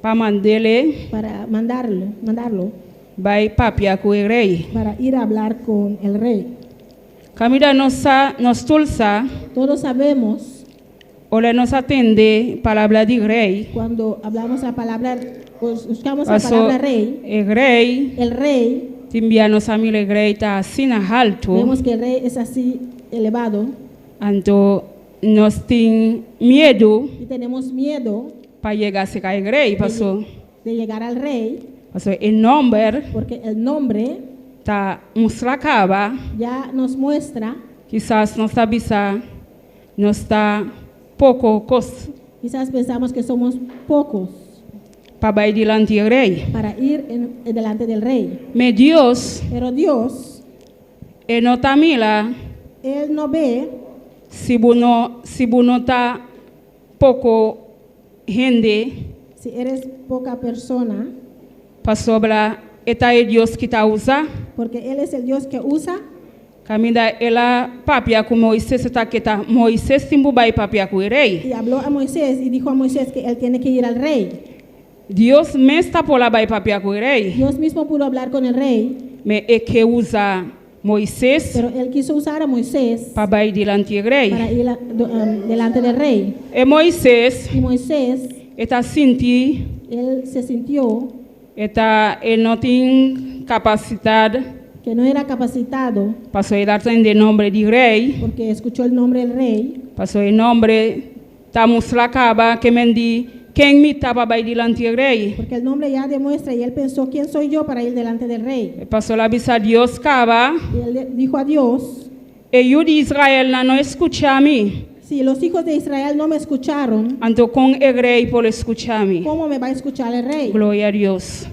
Pa mandele. para mandarlo Vai papia con el rey. para ir a hablar con el rey. Camila nos tulsa. Todos sabemos Ole nos atende palabra de rey. cuando hablamos la palabra, buscamos la Pasó palabra rey, el rey. el rey, Timbia nos a mila el rey está así en alto. vemos que el rey es así elevado Anto nos tiene miedo y tenemos miedo para llegar a ser el rey. Pasó de llegar al rey el nombre porque el nombre tá mostracaba, ya nos muestra, quizás não sabe sa, não está pouco cos quizás pensamos que somos pocos para ir delante do rei. para ir delante del rey. Mas Deus, Pero Dios, ele não tá mila, Él no ve se não tá pouco gente si eres poca persona, para sobrar, eta é Deus que tá usa. porque Él es el Dios que usa. Caminda ela papia com Moisés está que tá Moisés timbubai papia com o rei. Y habló a Moisés y dijo a Moisés que él tiene que ir al rey. Deus me está por lá bai papia com o rei. Dios mismo pudo hablar con el rey, Me é que usa Moisés pero él quiso usar a Moisés para bai delante do rei. para ir delante del rey. E Moisés Y Moisés, está senti, él se sintió ele não tem capacidade que no era capacitado para soidar em nome do rei. porque escuchó el nombre del rey, Passou em nome tá mostracaba que mendi quem me tava bai delante do rei. porque el nombre ya demuestra y él pensó, ¿quién soy yo para ir delante del rey? Passou lá bisa Deus cava. Y él dijo a Dios, E eu de Israel não escuta a mim. si los hijos de Israel no me escucharon, Anto com o rei por escutar a mim. ¿cómo me va a escuchar el rey? Glória a Deus.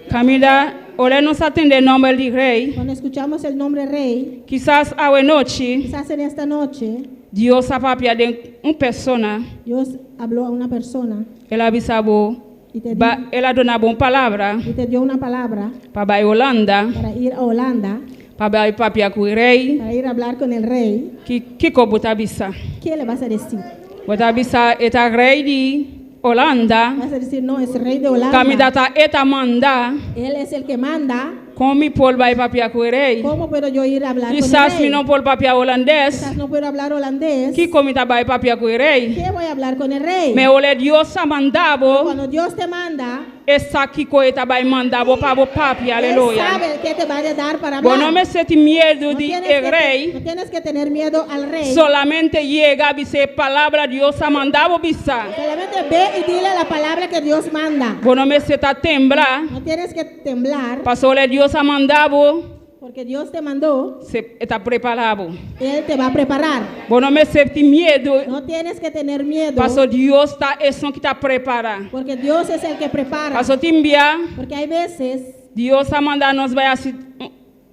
Camila, ora nos atende nome do rei. Cuando escuchamos el nombre rey, Quizás a noite, quizás en esta noche, Deus apapia de persona. Dios habló a una persona Ela avisou, y te, ela dona boa palavra y te dio una palabra para a Holanda, para ir a Holanda, para a papia com o rei. para ir a hablar con el rei. Que bota bisa. ¿Qué le vas a decir? Bota bisa eta rei de Holanda. Vas a decir, no, es rey de Holanda. Camidata eta manda. Él es el que manda. Como mi pol vai papia com o rei. ¿Cómo puedo yo ir a hablar Quizás con el mi rey? não pol papia holandês. Quizás no puedo hablar holandés. Que comita vai papia com o rei. ¿Qué voy a hablar con el rey? Me ole Dios a mandavo. Cuando Dios te manda, Essa que coita vai mandavo para o papi, Él aleluia. sabe qué te va a dar para Bom, hablar. não me sente medo No de tienes, el rei. no tienes que tener miedo al rey. Solamente llega a dizer palavra Dios a mandavo bisa. Solamente ve y dile la palabra que Dios manda. Bom, não me senta temblar. No tienes que temblar Pastor Dios a mandavo. porque Dios te mandó. Você está preparado. Él te va a preparar. Bom, não me sente medo. No tienes que tener miedo Pastor Deus está que está preparado. porque Dios es el que prepara. Pastor Timbia, Porque hay veces Deus a mandar nos vai assim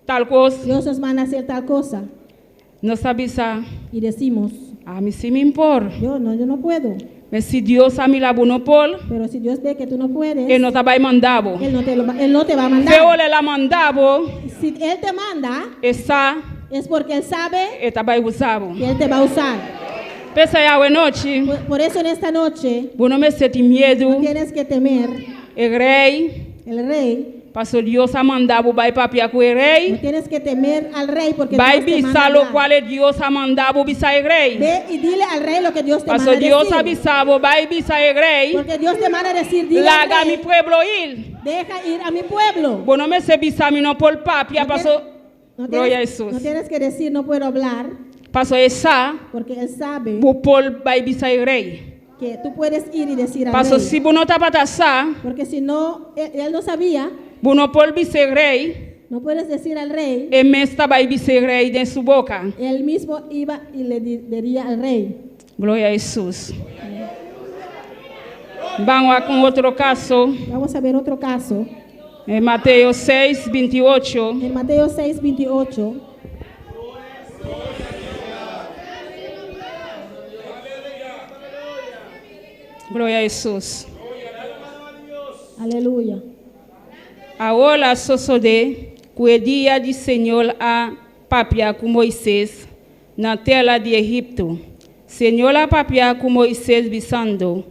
tal coisa. Dios nos manda a hacer tal cosa Não sabe sa. y decimos, A mim se me impor. yo no puedo. Mas se Deus a me la monopol, Pero si Dios ve que tú no puedes, ele não tá vai mandavo. Él no te va a Se mandar. ole la mandavo, Si Él te manda, essa es porque Él sabe eta vai usavo. que Él te va a usar. Pensa ya a noite, Por eso en esta noche não me sente medo. no tienes que temer O rei, el rey. pastor Deus a mandavo vai papia com o No rei. tienes que temer al rey porque Vai Dios te manda bisa lo hablar. qual Deus a mandavo bisa o rei. Ve y dile al rey lo que Dios te Pastor manda Deus decir. avisavo, vai bisa o rei. Porque Dios te manda a decir, dile al Larga mi rey, pueblo ir. deja ir a mi pueblo. Bom, não me se bisa mi não por papia, No pastor. No Gloria a tienes, Jesús. no tienes que decir no puedo hablar Pastor essa, porque Él sabe o pol vai bisa o rei. que tú puedes ir y decir al Pastor, rey. se não tá para sa, Porque si no, él no sabía, não pol bisa o rei. no puedes decir al rey. E mesta vai bisa o rei de sua boca. Él mismo iba y le diría al rey. Glória a Jesus. Vamos com outro caso. Vamos a ver otro caso. Em Mateus 6, 28. En Mateo 6, 28. Glória a Jesus. Aleluya. Agora sucede que o dia do Senhor a papia com Moisés na tela de Egipto. Senhor a papia com Moisés bisando.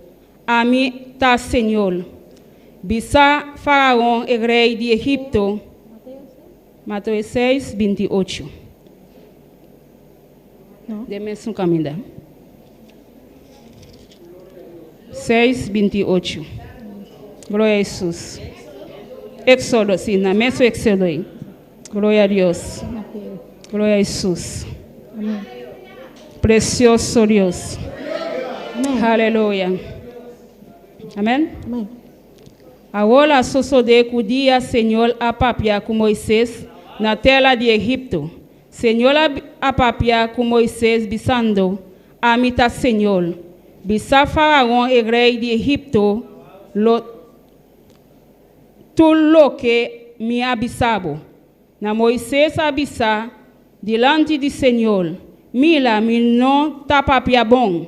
A mim tá Senhor. Bisa Faraó, o rei de Egipto. Mateus 6, 28. No. Deme um caminho. 6, 28. Glória a Jesus. Éxodo, sim, na mesma Éxodo aí. Glória a Deus. Mateo. Glória a Jesus. Amén. Precioso Deus. Amén. Aleluia. Amém? Amén. Agora sucede que o dia Senhor a papia com Moisés na tela de Egipto. Senhor apapia com Moisés bisando, amita Senhor. Bisa Faraón e rei de Egipto, tu lo que me abisabo. Na Moisés abisa, delante de Senhor, mila mi no tapapia bom,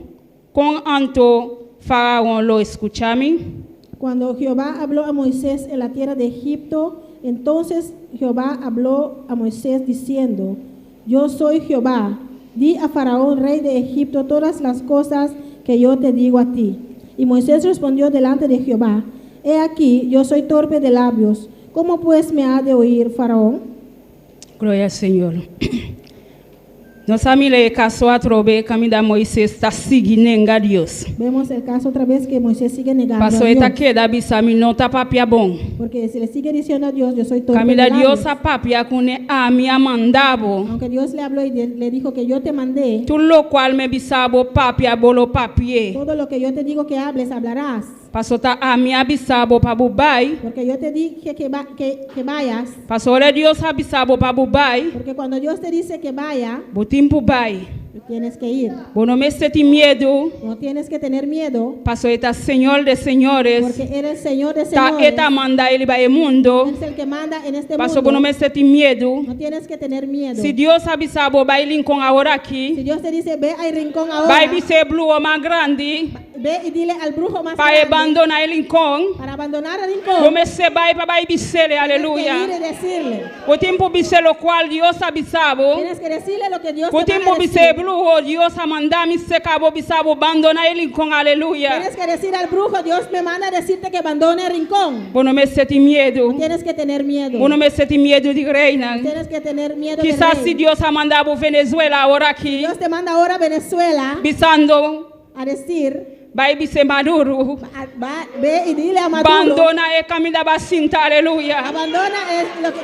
con anto Faraón lo escuchame. Cuando Jehová habló a Moisés en la tierra de Egipto, entonces Jehová habló a Moisés diciendo: Yo soy Jehová, di a Faraón, rey de Egipto, todas las cosas que yo te digo a ti. Y Moisés respondió delante de Jehová: He aquí, yo soy torpe de labios, ¿cómo pues me ha de oír Faraón? Glória ao Senhor. Nossa família casou a trobe, caminho Moisés está seguindo a Deus. Vemos el caso otra vez que Moisés sigue negando Passou a eta Dios. queda bisami não tá papia bom. Porque si le sigue diciendo a Dios, yo soy torpe Caminho de labios. Deus a papia com a minha mandavo. Aunque Dios le habló y le dijo que yo te mandé, Tu lo qual me bisabo papia bolo papie. todo lo que yo te digo que hables, hablarás. Passou tá a minha bisabo para bubai. Porque yo te dije que vayas. Passou Deus a bisabo para bubai. Porque cuando Dios te dice que vaya, Botim bubai. tú tienes que ir. Bono me seti medo. No tienes que tener miedo, Passou eta Senhor de senhores. porque eres Señor de Tá señores. eta manda ele vai mundo. Es el que manda en este Passou bono mundo. me seti medo. No tienes que tener miedo. Se Deus abisabo vai linkon agora Si aqui. Dios te dice, ve al rincón ahora, Vai bise blue o mais grande. ve y dile al brujo más Para grande, abandonar ele linkon. para abandonar el rincón, Comece vai para vai bisele, tienes que ir aleluia. y decirle. O tempo bisele o qual Deus abisabo. Tienes que decirle lo que Dios O te tempo manda bise decir. blue o Deus amanda mi secabo bisabo abandonar ele linkon, aleluia. Tienes que decir al brujo, Dios me manda a decirte que abandone el rincón. Bono me seti medo. Tienes que tener miedo. Bono me seti medo de reina. Tienes que tener miedo del Quizás rey. se Deus amandava o Venezuela agora aqui. Dios te manda ahora a Venezuela Bisando a decir, vai bise Maduro. ve y dile a Maduro, Abandona e caminho da cinta, aleluia. abandona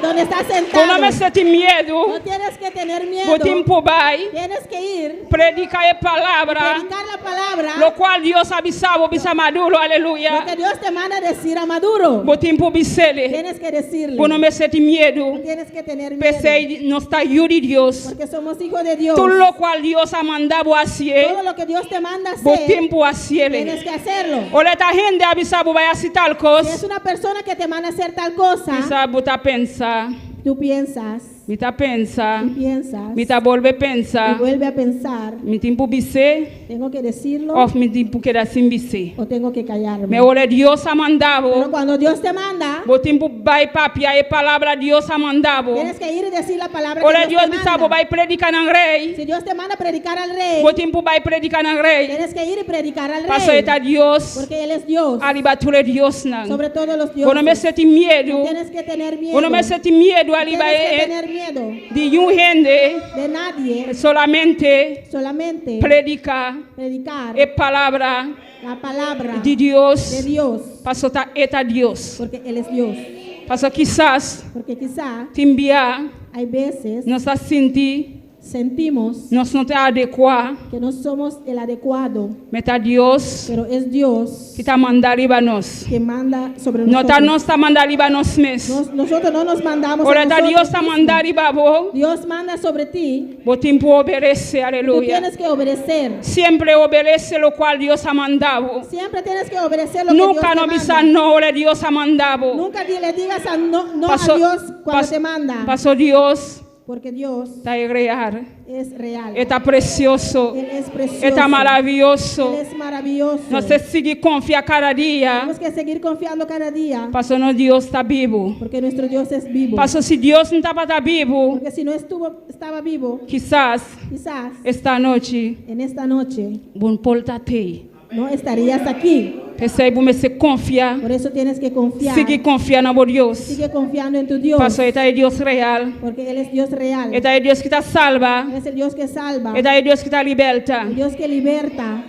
donde está Bono sentado. me seti medo. No tienes que tener miedo. O tempo vai. Tienes que ir, Predica a palavra. predicar la palabra, Lo qual Deus abisava, bisa Maduro, lo aleluia. que Dios te manda a decir a Maduro. O tempo bisele. Tienes que decirle. Bono me seti medo. Tienes que tener miedo. Pensei, não está de Deus. Porque somos hijos de Dios. Tudo lo qual Deus amandava assim. Todo lo que Dios te manda a O hacer, tempo assim. tienes que hacerlo. Olha, tá rende abisabo vai assim tal Si es coisa. una persona que te manda a hacer tal cosa, Bisabo tá pensar. tú piensas Me tá pensar. y piensas Me tá volve y pensar. vuelve a pensar, Me tempo bise. tengo que decirlo Of me tempo que era assim bise. o tengo que callarme. Me olha, Deus Pero amandava. cuando Dios te manda, O tempo vai papia e palavra Deus amandava. tienes que ir y decir la palabra Olha, que Dios Deus te bisabo manda. vai predicar no rei. Si Dios te manda a predicar al rey, O tempo vai predicar no rei. tienes que ir y predicar al Passou rey, eta Deus. porque Él es Dios, Alibature Deus não. sobre todos los Quando me dioses. senti medo. Tienes que tener miedo. Quando me senti medo ali Tienes que vai tener miedo de rende de nadie, solamente solamente predicar predicar e palavra la palabra de de Deus. Dios, Passou tá eta Deus. porque Él es Dios. Passou quizás Porque quizá te enviar, hay veces nós a sentir, sentimos nós não te adequar, que no somos el adecuado, meta Deus pero es Dios que tá mandando riba nós. que manda sobre Não tá nosotros. nós tá mandando riba nós mesmos. Nosotros no nos mandamos a Ora tá Deus nosotros tá mismos. mandando riba bo, Dios manda sobre ti, o tempo obedece, tú aleluia. tienes que obedecer. Sempre obedece lo qual Deus ha mandado. Siempre tienes que obedecer lo que Nunca Dios no te bisa manda. no ore Dios ha mandado. Nunca le digas no Pasó- a Dios cuando pas- te manda, Pasó Dios, porque Dios está real, es real. está precioso, Él es precioso. está maravilloso. Él es maravilloso. Nós temos que seguir confiar cada dia. Tenemos que seguir confiando cada día, Pasó no Deus está vivo. porque nuestro Dios es vivo. Pasó si Deus não estava tá vivo, Porque si no estaba vivo, quizás quizás esta noite, en esta noche bom poltate. no estarías aquí. Percebe, me se confia, Por eso tienes que confiar. seguir confiando no Deus. Sigue confiando en tu Dios, Pasó esta é Deus real, porque Él es Dios real. esta é Deus que está salva. Él es el Dios que salva, Esta é Deus que está liberta. el Dios que liberta.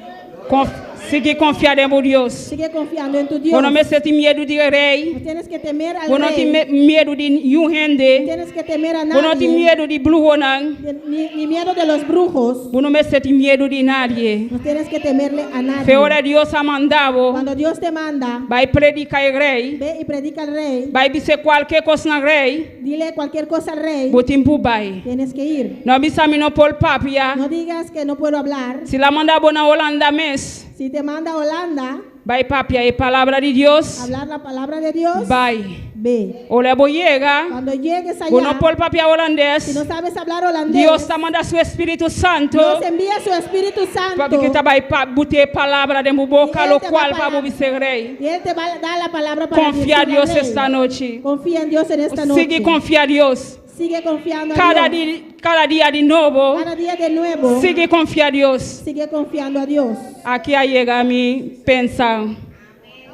Sigue confiando en Dios. Sigue confiando en tu Dios. Vos no me sentís miedo de rey. No tienes que temer al Vos no rey. tienes miedo de No gente. tienes que temer a Vos no tienes nadie. miedo de brujonan. Ni miedo de los brujos. Vos no me sentís miedo de nadie. No tienes que temerle a nadie. Fe ahora Dios ha mandado. Cuando Dios te manda, Va a predicar el rey. ve y predica al rey. Va a decir cualquier cosa al rey. Dile cualquier cosa al rey. Botín pubai. Tienes que ir. No avisa mi no por papia. No digas que no puedo hablar. Si la manda bona Holanda mes. Si te manda a Holanda, Va a papia y palabra de Dios. hablar la palabra de Dios, Bye. ve. O le voy llega. Cuando llegues allá, Bueno por papia si no holandés. sabes hablar holandés, Dios te manda su Espíritu Santo. Dios envía su Espíritu Santo. Porque te va a botar palabra de mi boca, Y lo él te cual va a va a parar. mover rey. Y Él te va a dar la palabra para Confía a decirle al Dios rey. esta noche. Confía en Dios en esta noche. Sigue confía a Dios. Sigue confiando a Cada Dios. día de nuevo. Cada día de nuevo. Sigue confía a Dios. Sigue confiando a Dios. Aquí llega mi pensar.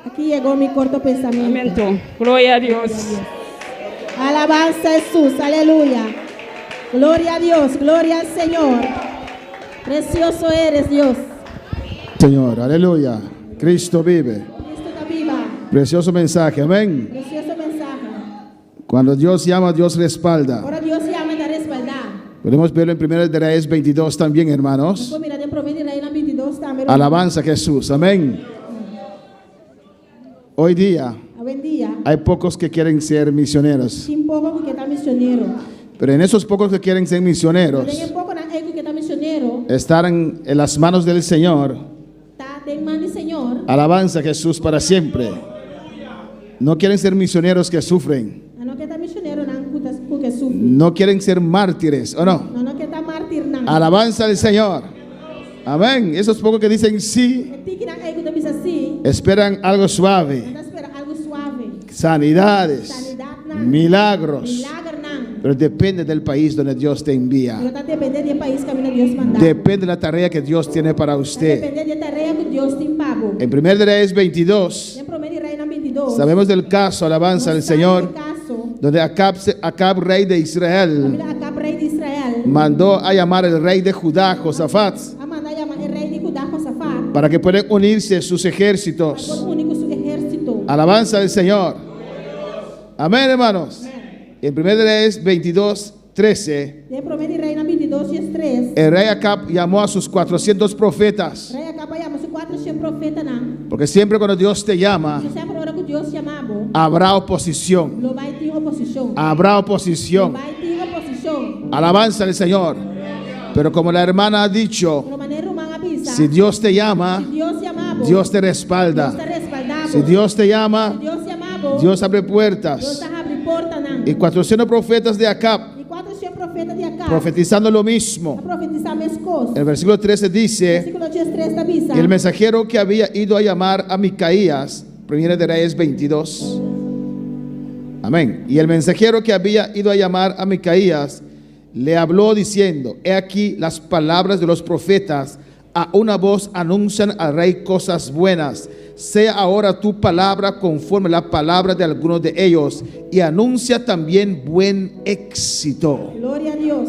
Aquí llegó mi corto pensamiento. Gloria a Dios. Alabanza a Jesús, aleluya. Gloria a Dios, gloria al Señor. Precioso eres, Dios. Señor, aleluya. Cristo vive. Cristo está viva. Precioso mensaje, amén. Precioso mensaje. Cuando Dios llama, Dios respalda. Ahora Dios llama a respaldar. Podemos verlo en 1 de Reyes 22 también, hermanos. Pues mira, de Proverbios de Reina 22 también. Alabanza a Jesús, amén. Hoy día A buen día. hay pocos que quieren ser misioneros, Sin poco porque está misionero. pero en esos pocos que quieren ser misioneros, Pero poco na ego que está misionero. estarán en las manos del Señor. Está de mano del Señor. Alabanza a Jesús para siempre. No quieren ser misioneros que sufren. A no que está misionero nan que sufre. No quieren ser mártires, ¿o no? No que está mártir nan. Alabanza al Señor. Amén. Esos pocos que dicen sí, Tiki nan ego te dice así. esperan algo suave. Anda espera algo suave. Sanidades, Sanidad nan. milagros. Milagro nan. Pero depende del país donde Dios te Pero envía. está depende del país que a Dios manda. Depende de la tarea que Dios tiene para usted. Depende de tarea que Dios te pago. En 1 de Reyes 22, En Proverbios Reina 22. sabemos del caso, alabanza al Señor, donde Acab, rey de Israel, Mira acá rey de Israel. mandó a llamar al rey de Judá, Josafat, Amanda llama el rey de Judá Josafat. para que puedan unirse sus Por ejércitos. único su ejército. Alabanza al Señor. Amén, hermanos. En 1 de Reyes 22, 13, En Proverbios Reina 22 y 3. el rey Acab llamó a sus 400 profetas, Rey acá llama su 400 profetas nan. porque siempre cuando Dios te llama, Yo sempre ahora que Dios llamaba. habrá oposición. Lo va a ir oposición. Habrá Lo oposición. va a ir oposición. Alabanza al Señor. Pero como la hermana ha dicho, Pero manera humana pisa. si Dios te llama, Si Dios llamaba. Dios te Dios respalda. te respaldaba. Si Dios te llama, Si Dios llamaba. Dios abre Dios puertas. te abre porta nan. Y 400 profetas de Acab Y 400 profetas de acá. profetizando lo mismo. A profetizar mis cosas. El versículo 13 dice, Versículo 3 te avisa. y el mensajero que había ido a llamar a Micaías, 1 de Reyes 22. Amén. Y el mensajero que había ido a llamar a Micaías le habló diciendo, he aquí las palabras de los profetas, a una voz anuncian al rey cosas buenas. Sea ahora tu palabra conforme la palabra de algunos de ellos y anuncia también buen éxito. Gloria a Dios.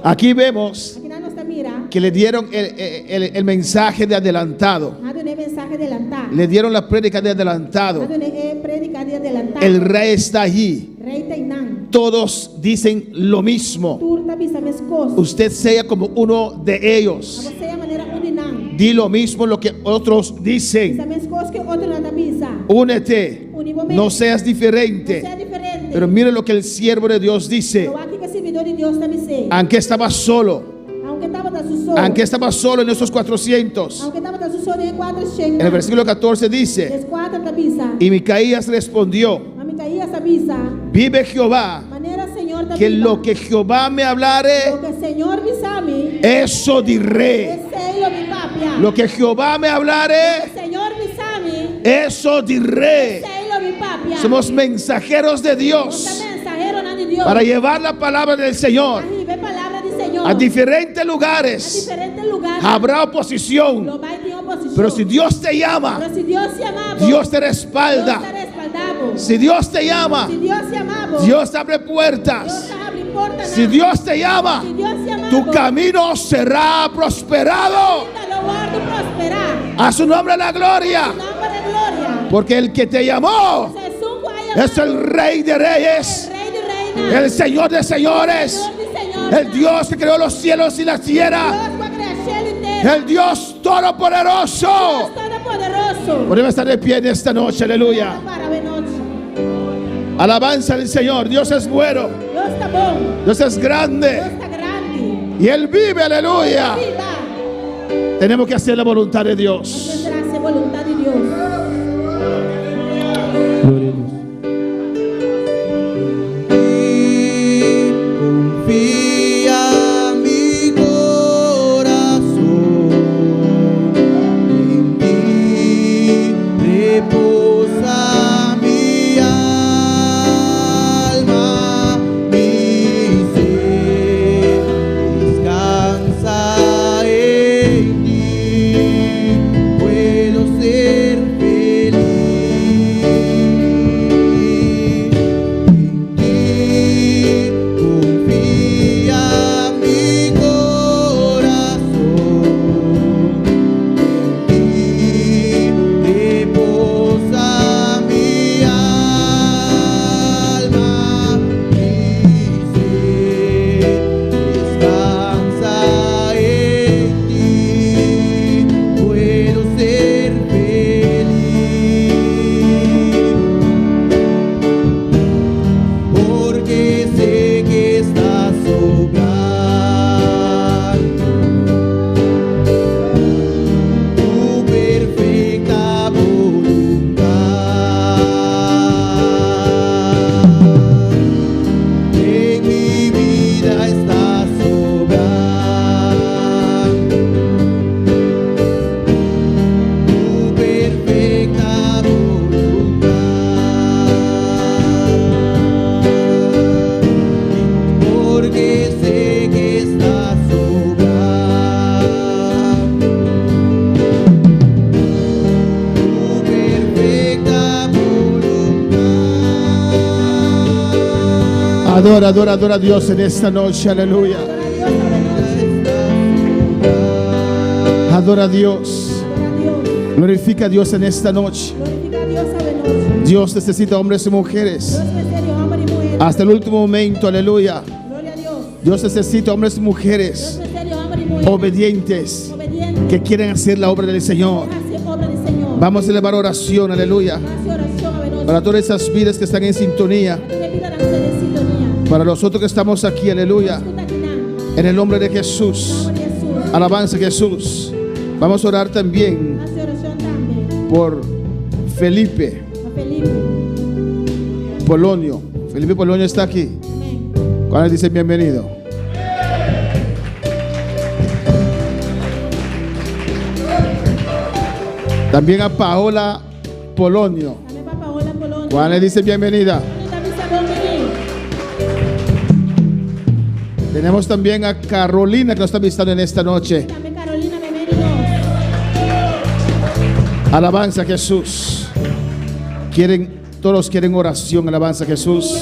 Aquí vemos Aquí no está mira. que le dieron el mensaje de adelantado. Ha de un mensaje adelantado. Le dieron la prédica de adelantado. Ha de un prédica de adelantado. El rey está allí. Rey Tainan. Todos dicen lo mismo. Tú te avisa mis cosas. Usted sea como uno de ellos. A você é a maneira uninan. Di lo mismo lo que otros dicen. Essa minhas coisas que outro não te avisa. Únete. Unimos No seas diferente. Você é diferente. Pero mire lo que el siervo de Dios dice. Eu aqui que servidor de Deus te avisei. Aunque estaba solo. Aunque estava da sua Aunque estaba solo en esos 400. Aunque estava da sua em 4 En el versículo 14 dice. Des 4 te avisa. Y Micaías respondió. A Micaías avisa. Vive Jehová. Maneira Senhor te Que avisa. lo que Jehová me hablare, Lo que Senhor me sabe. eso diré. Esse é o meu papia. Lo que Jehová me hablare, Senhor me sabe. eso diré. Esse é o meu papia. Somos mensajeros de Você Dios mensajero não de Deus. para llevar la palabra del Señor Arriba palavra de Senhor. a diferentes A lugares. diferentes lugares. Habrá oposición, Lo vai ter oposição. pero si Dios te llama, Pero si Dios te amaba, Dios te Dios te respalda. respaldaba. Si Dios te llama, Si Dios te amaba, Dios abre Dios puertas. te abre portas. Si Dios te llama, Si Dios te amaba, tu camino será prosperado. lo lo guardo prosperar. A su nombre la gloria. Nombre de gloria. Porque el que te llamó Jesús fue es el Rey de Reyes, el Rey de reinas. el Señor de Señores, Señor de señores. el Dios que creó los cielos y la tierra, Dios fue creación entera. el Dios todopoderoso. Dios todopoderoso. Podemos estar de pie en esta noche, aleluya. Para ver noche. Alabanza al Señor. Dios es bueno, Dios está bueno. Dios es Dios grande está grande. y Él vive, aleluya. Viva. Tenemos que hacer la voluntad de Dios. Nuestra hace voluntad de Dios. Gloria a Dios. Confía mi corazón, en ti reposa mi alma, mi ser descansa en ti, puedo ser feliz. En ti confía mi corazón, en ti reposa mi alma, mi ser descansa en ti, puedo ser feliz. Porque sé que estás obrando tu perfecta voluntad. En mi vida estás obrando tu perfecta voluntad. Porque sé que estás obrando tu perfecta voluntad. Adora, adora, adora a Dios en esta noche, aleluya. Adora a Dios. Glorifica a Dios en esta noche. Glorifica a Dios ave noche. Dios necesita hombres y mujeres Dios necesita hombre y mujer. hasta el último momento, aleluya. Gloria a Dios. Dios necesita hombres y Dios mujeres necesita hombre y mujer. obedientes Obediente. que quieren hacer la obra del Señor. Hace obra del Señor. Vamos a elevar oración, aleluya, Hace oración ave noche. para todas esas vidas que están en sintonía, Que pidan a ustedes sintonía. para nosotros que estamos aquí, aleluya, Escuta aquí nada. en el nombre de Jesús. Nombre de Jesús. Alabanza a Jesús. Vamos a orar también Hace oración también. por Felipe A Felipe. Polonio. Felipe Polonio está aquí. Amén. Cuando dice bienvenido. También a Paola Polonio. Amén para Paola Polonia. Juan le dice bienvenida. También sabón venir. Tenemos también a Carolina que nos está visitando en esta noche. También Carolina bienvenidos. Alabanza a Jesús. Todos quieren oración, alabanza a Jesús.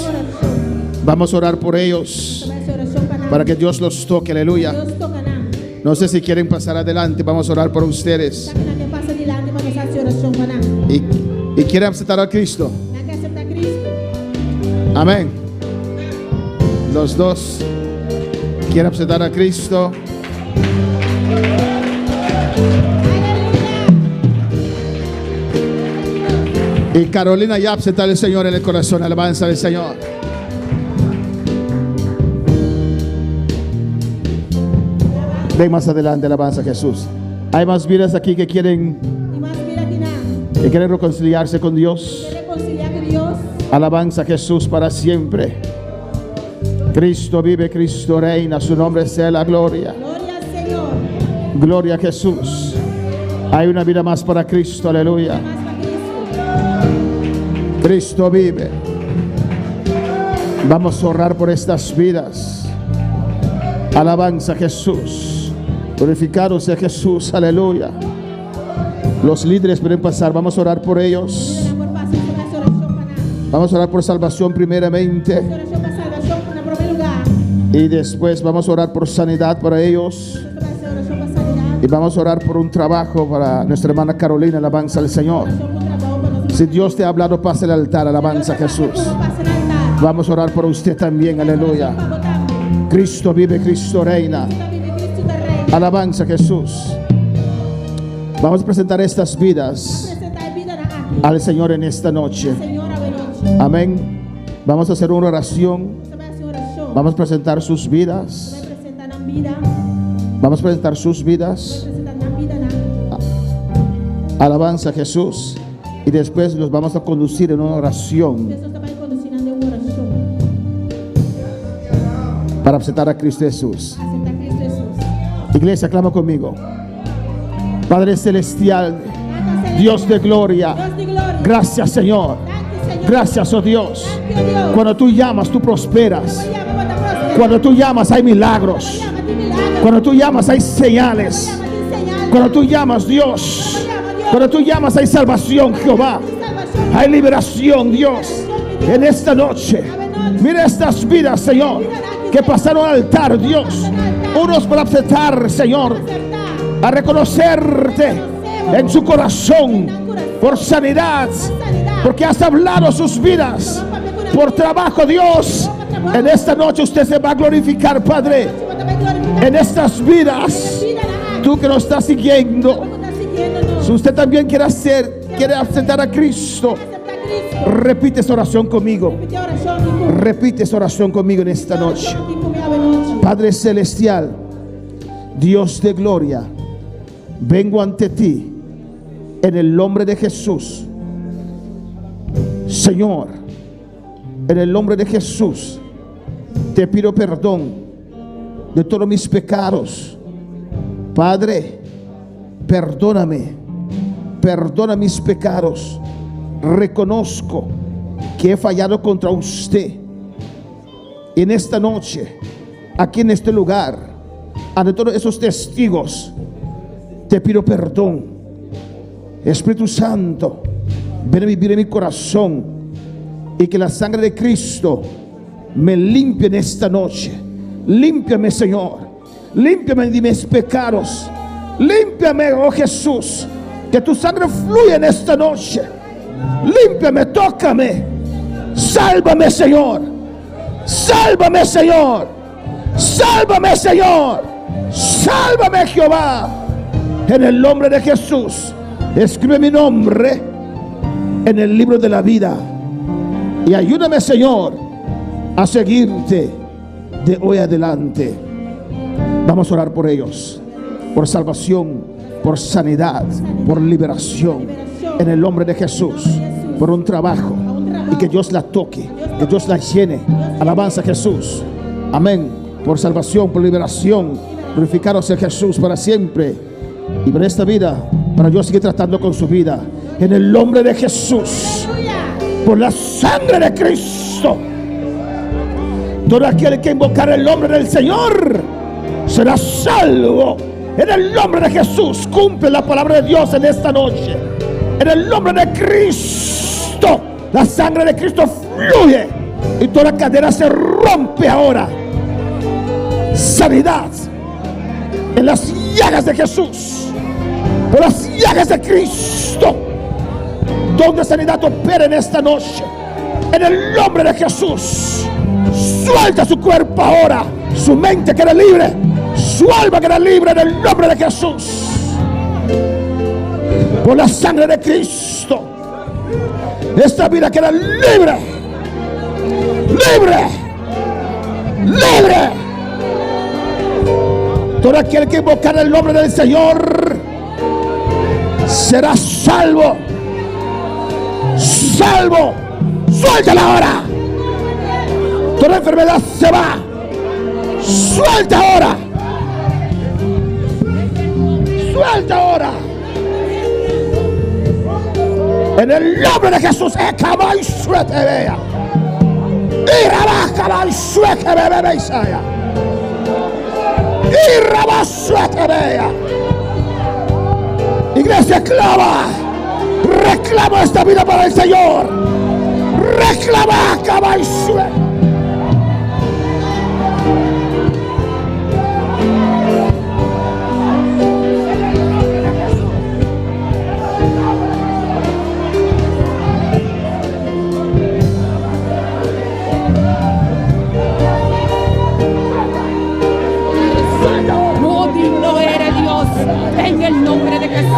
Vamos a orar por ellos Hace oración para que Dios los toque, aleluya. Dios toca nada. No sé si quieren pasar adelante, vamos a orar por ustedes. Que nadie pase adelante para que hace oración para nada. Y quieren aceptar a Cristo. Hay que aceptar a Cristo. Amén. Los dos quieren aceptar a Cristo. Y Carolina ya acepta al Señor en el corazón. Alabanza al Señor. Ven más adelante, alabanza a Jesús. Hay más vidas aquí que quieren Y más mira aquí nada. reconciliarse con Dios. Que reconciliar con Dios. Alabanza a Jesús para siempre. Cristo vive, Cristo reina, su nombre sea la gloria. Gloria al Señor. Gloria a Jesús. Hay una vida más para Cristo, aleluya. Más para Cristo. Cristo vive. Vamos a orar por estas vidas. Alabanza a Jesús. Glorificado sea Jesús, aleluya. Los líderes pueden pasar, vamos a orar por ellos. Por paz, hace oración para nada. Vamos a orar por salvación primeramente. Hace oración para salvación en primer lugar. Y después vamos a orar por sanidad para ellos. Hace oración para sanidad. Y vamos a orar por un trabajo para nuestra hermana Carolina. Alabanza al Señor. Si Dios te ha hablado, pase al altar. Alabanza a Jesús. Vamos a orar por usted también. Aleluya. Cristo vive, Cristo reina. Alabanza a Jesús. Vamos a presentar estas vidas al Señor en esta noche. Amén. Vamos a hacer una oración. Vamos a presentar sus vidas. Vamos a presentar sus vidas. Alabanza a Jesús. Y después los vamos a conducir en una oración para presentar a Cristo Jesús. Iglesia, clama conmigo. Padre celestial, Dios de gloria, gracias Señor. Gracias, oh Dios. Cuando tú llamas, tú prosperas. Cuando tú llamas, hay milagros. Cuando tú llamas, hay señales. Cuando tú llamas, Dios. Cuando tú llamas, hay salvación, Jehová. Hay liberación, Dios. En esta noche, mira estas vidas, Señor, que pasaron al altar, Dios. Unos para aceptar, Señor, a reconocerte en su corazón por sanidad, porque has hablado sus vidas por trabajo, Dios. En esta noche usted se va a glorificar, Padre, en estas vidas. Tú que nos estás siguiendo, si usted también quiere aceptar a Cristo, repite esa oración conmigo. Repite esa oración conmigo en esta noche. Padre celestial, Dios de gloria, vengo ante ti en el nombre de Jesús. Señor, en el nombre de Jesús, te pido perdón de todos mis pecados. Padre, perdóname, perdona mis pecados. Reconozco que he fallado contra usted. En esta noche, aquí en este lugar, ante todos esos testigos, te pido perdón. Espíritu Santo, ven a vivir en mi corazón y que la sangre de Cristo me limpie en esta noche. Límpiame, Señor. Límpiame de mis pecados. Límpiame, oh Jesús. Que tu sangre fluya en esta noche. Límpiame, tócame. Sálvame, Señor. Sálvame, Señor. Sálvame, Señor. Sálvame, Jehová. En el nombre de Jesús, escribe mi nombre en el libro de la vida. Y ayúdame, Señor, a seguirte de hoy adelante. Vamos a orar por ellos, por salvación, por sanidad, por liberación, en el nombre de Jesús, por un trabajo, y que Dios la toque, que Dios la llene. Alabanza a Jesús. Amén. Por salvación, por liberación. Glorificado sea Jesús para siempre y para esta vida, para Dios seguir tratando con su vida, en el nombre de Jesús, por la sangre de Cristo. Todo aquel que invocar el nombre del Señor será salvo. En el nombre de Jesús, cumple la palabra de Dios en esta noche. En el nombre de Cristo, la sangre de Cristo fluye y toda cadena se rompe ahora. Sanidad en las llagas de Jesús, por las llagas de Cristo, donde sanidad opera en esta noche. En el nombre de Jesús, suelta su cuerpo ahora, su mente queda libre, su alma queda libre en el nombre de Jesús. Por la sangre de Cristo, esta vida queda libre, libre, libre. Todo aquel que invocar el nombre del Señor será salvo. Salvo. Suéltala ahora. Toda enfermedad se va. Suelta ahora. Suelta ahora. En el nombre de Jesús. Iglesia, clama. Reclama esta vida para el Señor. Reclama, caballo. el nombre de Jesús.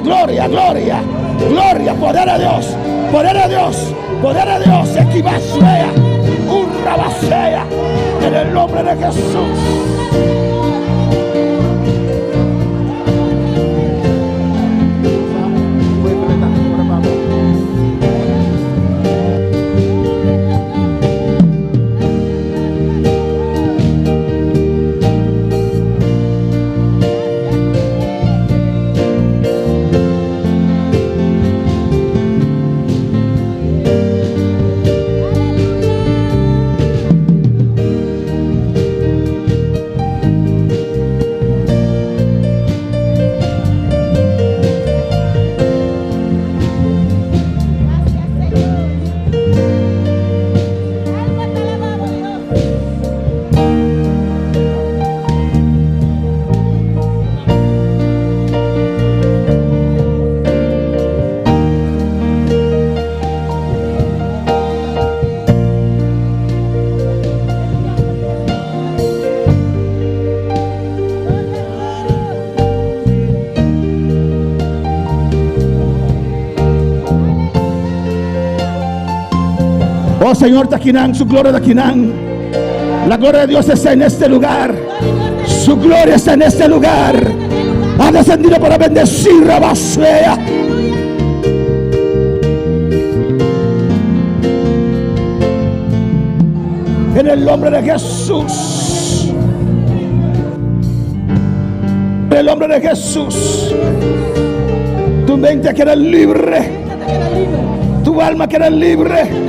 Gloria, gloria, gloria, poder de Dios, poder de Dios, poder de Dios, equivasea, urrabasea, en el nombre de Jesús. Oh Señor Taquinán, su gloria de Taquinán. La gloria de Dios está en este lugar. Su gloria está en este lugar. Ha descendido para bendecir Rabasea. En el nombre de Jesús. En el nombre de Jesús. Tu mente queda libre. Tu alma queda libre.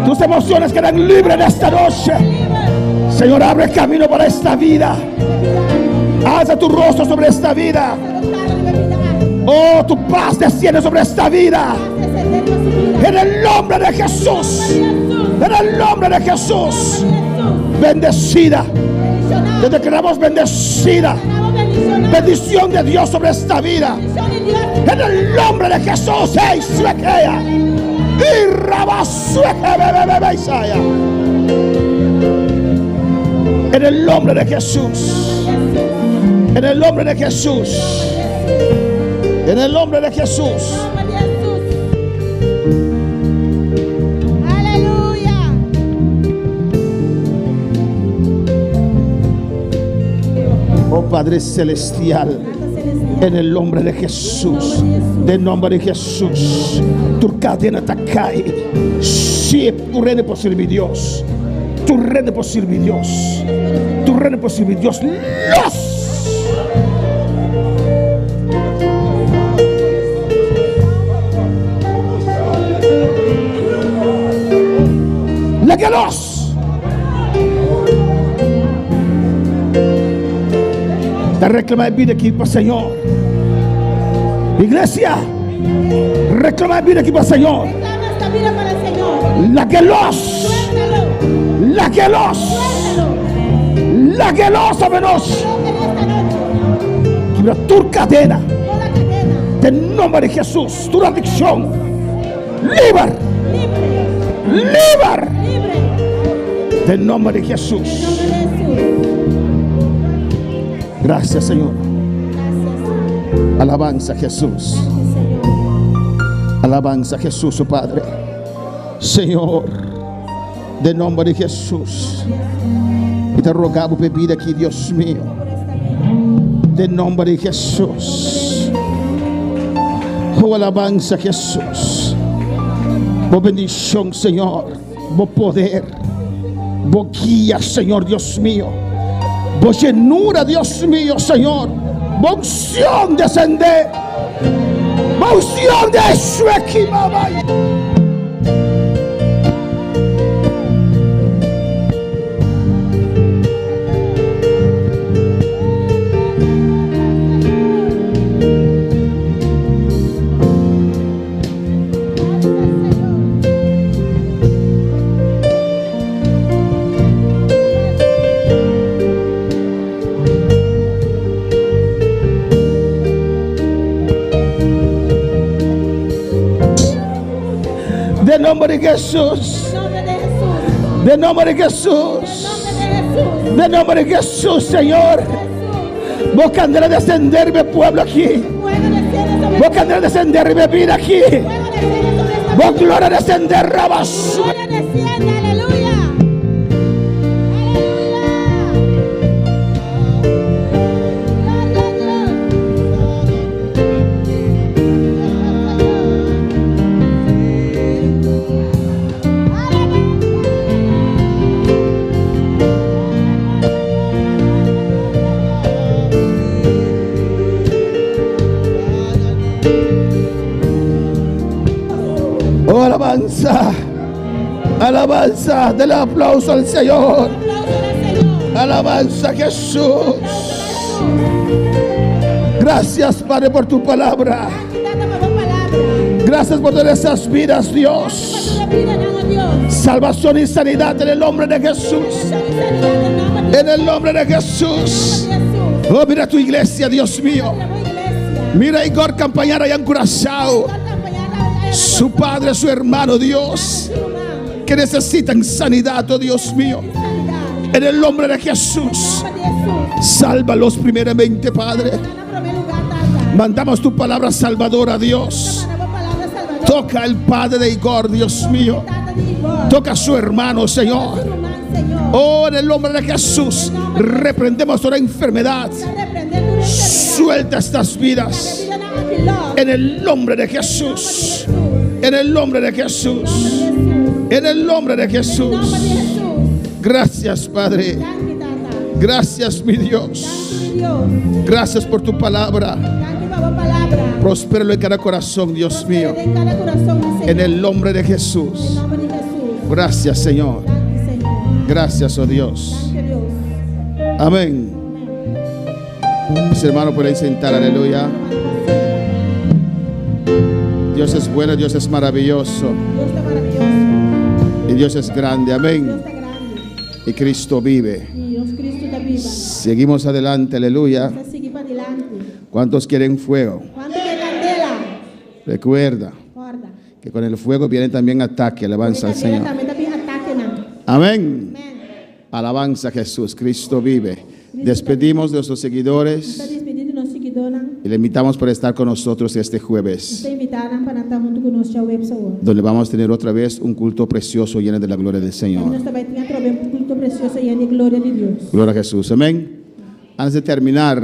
Tus emociones quedan libres en esta noche. Señor, abre camino para esta vida. Alza tu rostro sobre esta vida. Oh, tu paz desciende sobre esta vida. En el nombre de Jesús. En el nombre de Jesús. Bendecida. Te declaramos bendecida. Bendición de Dios sobre esta vida. En el nombre de Jesús. ¡Ey, suequea! Y Rabasueca, en el nombre de Jesús. En el nombre de Jesús. En el nombre de Jesús. Aleluya. Oh Padre Celestial. En el nombre de Jesús. En nombre de Jesús. Tu cadena te cae. Sí, tu reino por servir Dios. Tu reino por servir Dios. Tu reino por servir Dios. ¡Los! ¡Légalos! Te reclama vida aquí para el Señor. Iglesia, reclama vida aquí para el Señor. Légalos. Légalos. Légalos a menos. Tu cadena, toda cadena, en nombre de Jesús, tu adicción, libre, libre, libre, libre, en nombre de Jesús. en nombre de Jesús. Gracias, Señor. Gracias, Alabanza a Jesús. Señor. Alabanza a Jesús, oh Padre. Señor, de nombre de Jesús. Y te rogamos, bebida aquí, Dios mío. De nombre de Jesús. Oh, alabanza a Jesús. Oh, bendición, Señor. Oh, poder. Oh, guía, Señor, Dios mío. Oh, llenura, Dios mío, Señor. Oh, unción descender. Oh, unción de Shuekimabay. De nombre de Jesús. En nombre de Jesús. De nombre de Jesús. De nombre de Jesús, Señor. Vos que andarás a descender, mi pueblo aquí. Vos que andarás a descender y vivir aquí. Vos gloria a descender, rabas. Gloria desciende, aleluya. Oh, alabanza. Alabanza. Del aplauso al Señor. Alabanza a Jesús. Gracias, Padre, por tu palabra. Gracias por todas esas vidas, Dios. Salvación y sanidad en el nombre de Jesús. En el nombre de Jesús. Oh, mira tu iglesia, Dios mío. Mira a Igor Campañara y en Curazao. Su padre, su hermano, Dios, que necesitan sanidad, oh Dios mío. En el nombre de Jesús, sálvalos primeramente, Padre. Mandamos tu palabra salvadora, Dios. Toca al padre de Igor, Dios mío. Toca a su hermano, Señor. Oh, en el nombre de Jesús, reprendemos toda enfermedad. Suelta estas vidas. En el nombre de Jesús. En el nombre de Jesús. En el nombre de Jesús. Gracias, Padre. Gracias, mi Dios. Gracias por tu palabra. Prospéralo en cada corazón, Dios mío. En el nombre de Jesús. Gracias, Señor. Gracias, oh Dios. Amén. Mis hermanos pueden sentar, aleluya. Dios es bueno, Dios es maravilloso. Y Dios es grande, amén. Y Cristo vive. Seguimos adelante, aleluya. ¿Cuántos quieren fuego? Recuerda que con el fuego viene también ataque, alabanza al Señor. Amén. Alabanza a Jesús, Cristo vive. Despedimos de nuestros seguidores y le invitamos para estar con nosotros este jueves, donde vamos a tener otra vez un culto precioso lleno de la gloria del Señor. Gloria a Jesús, amén. Antes de terminar,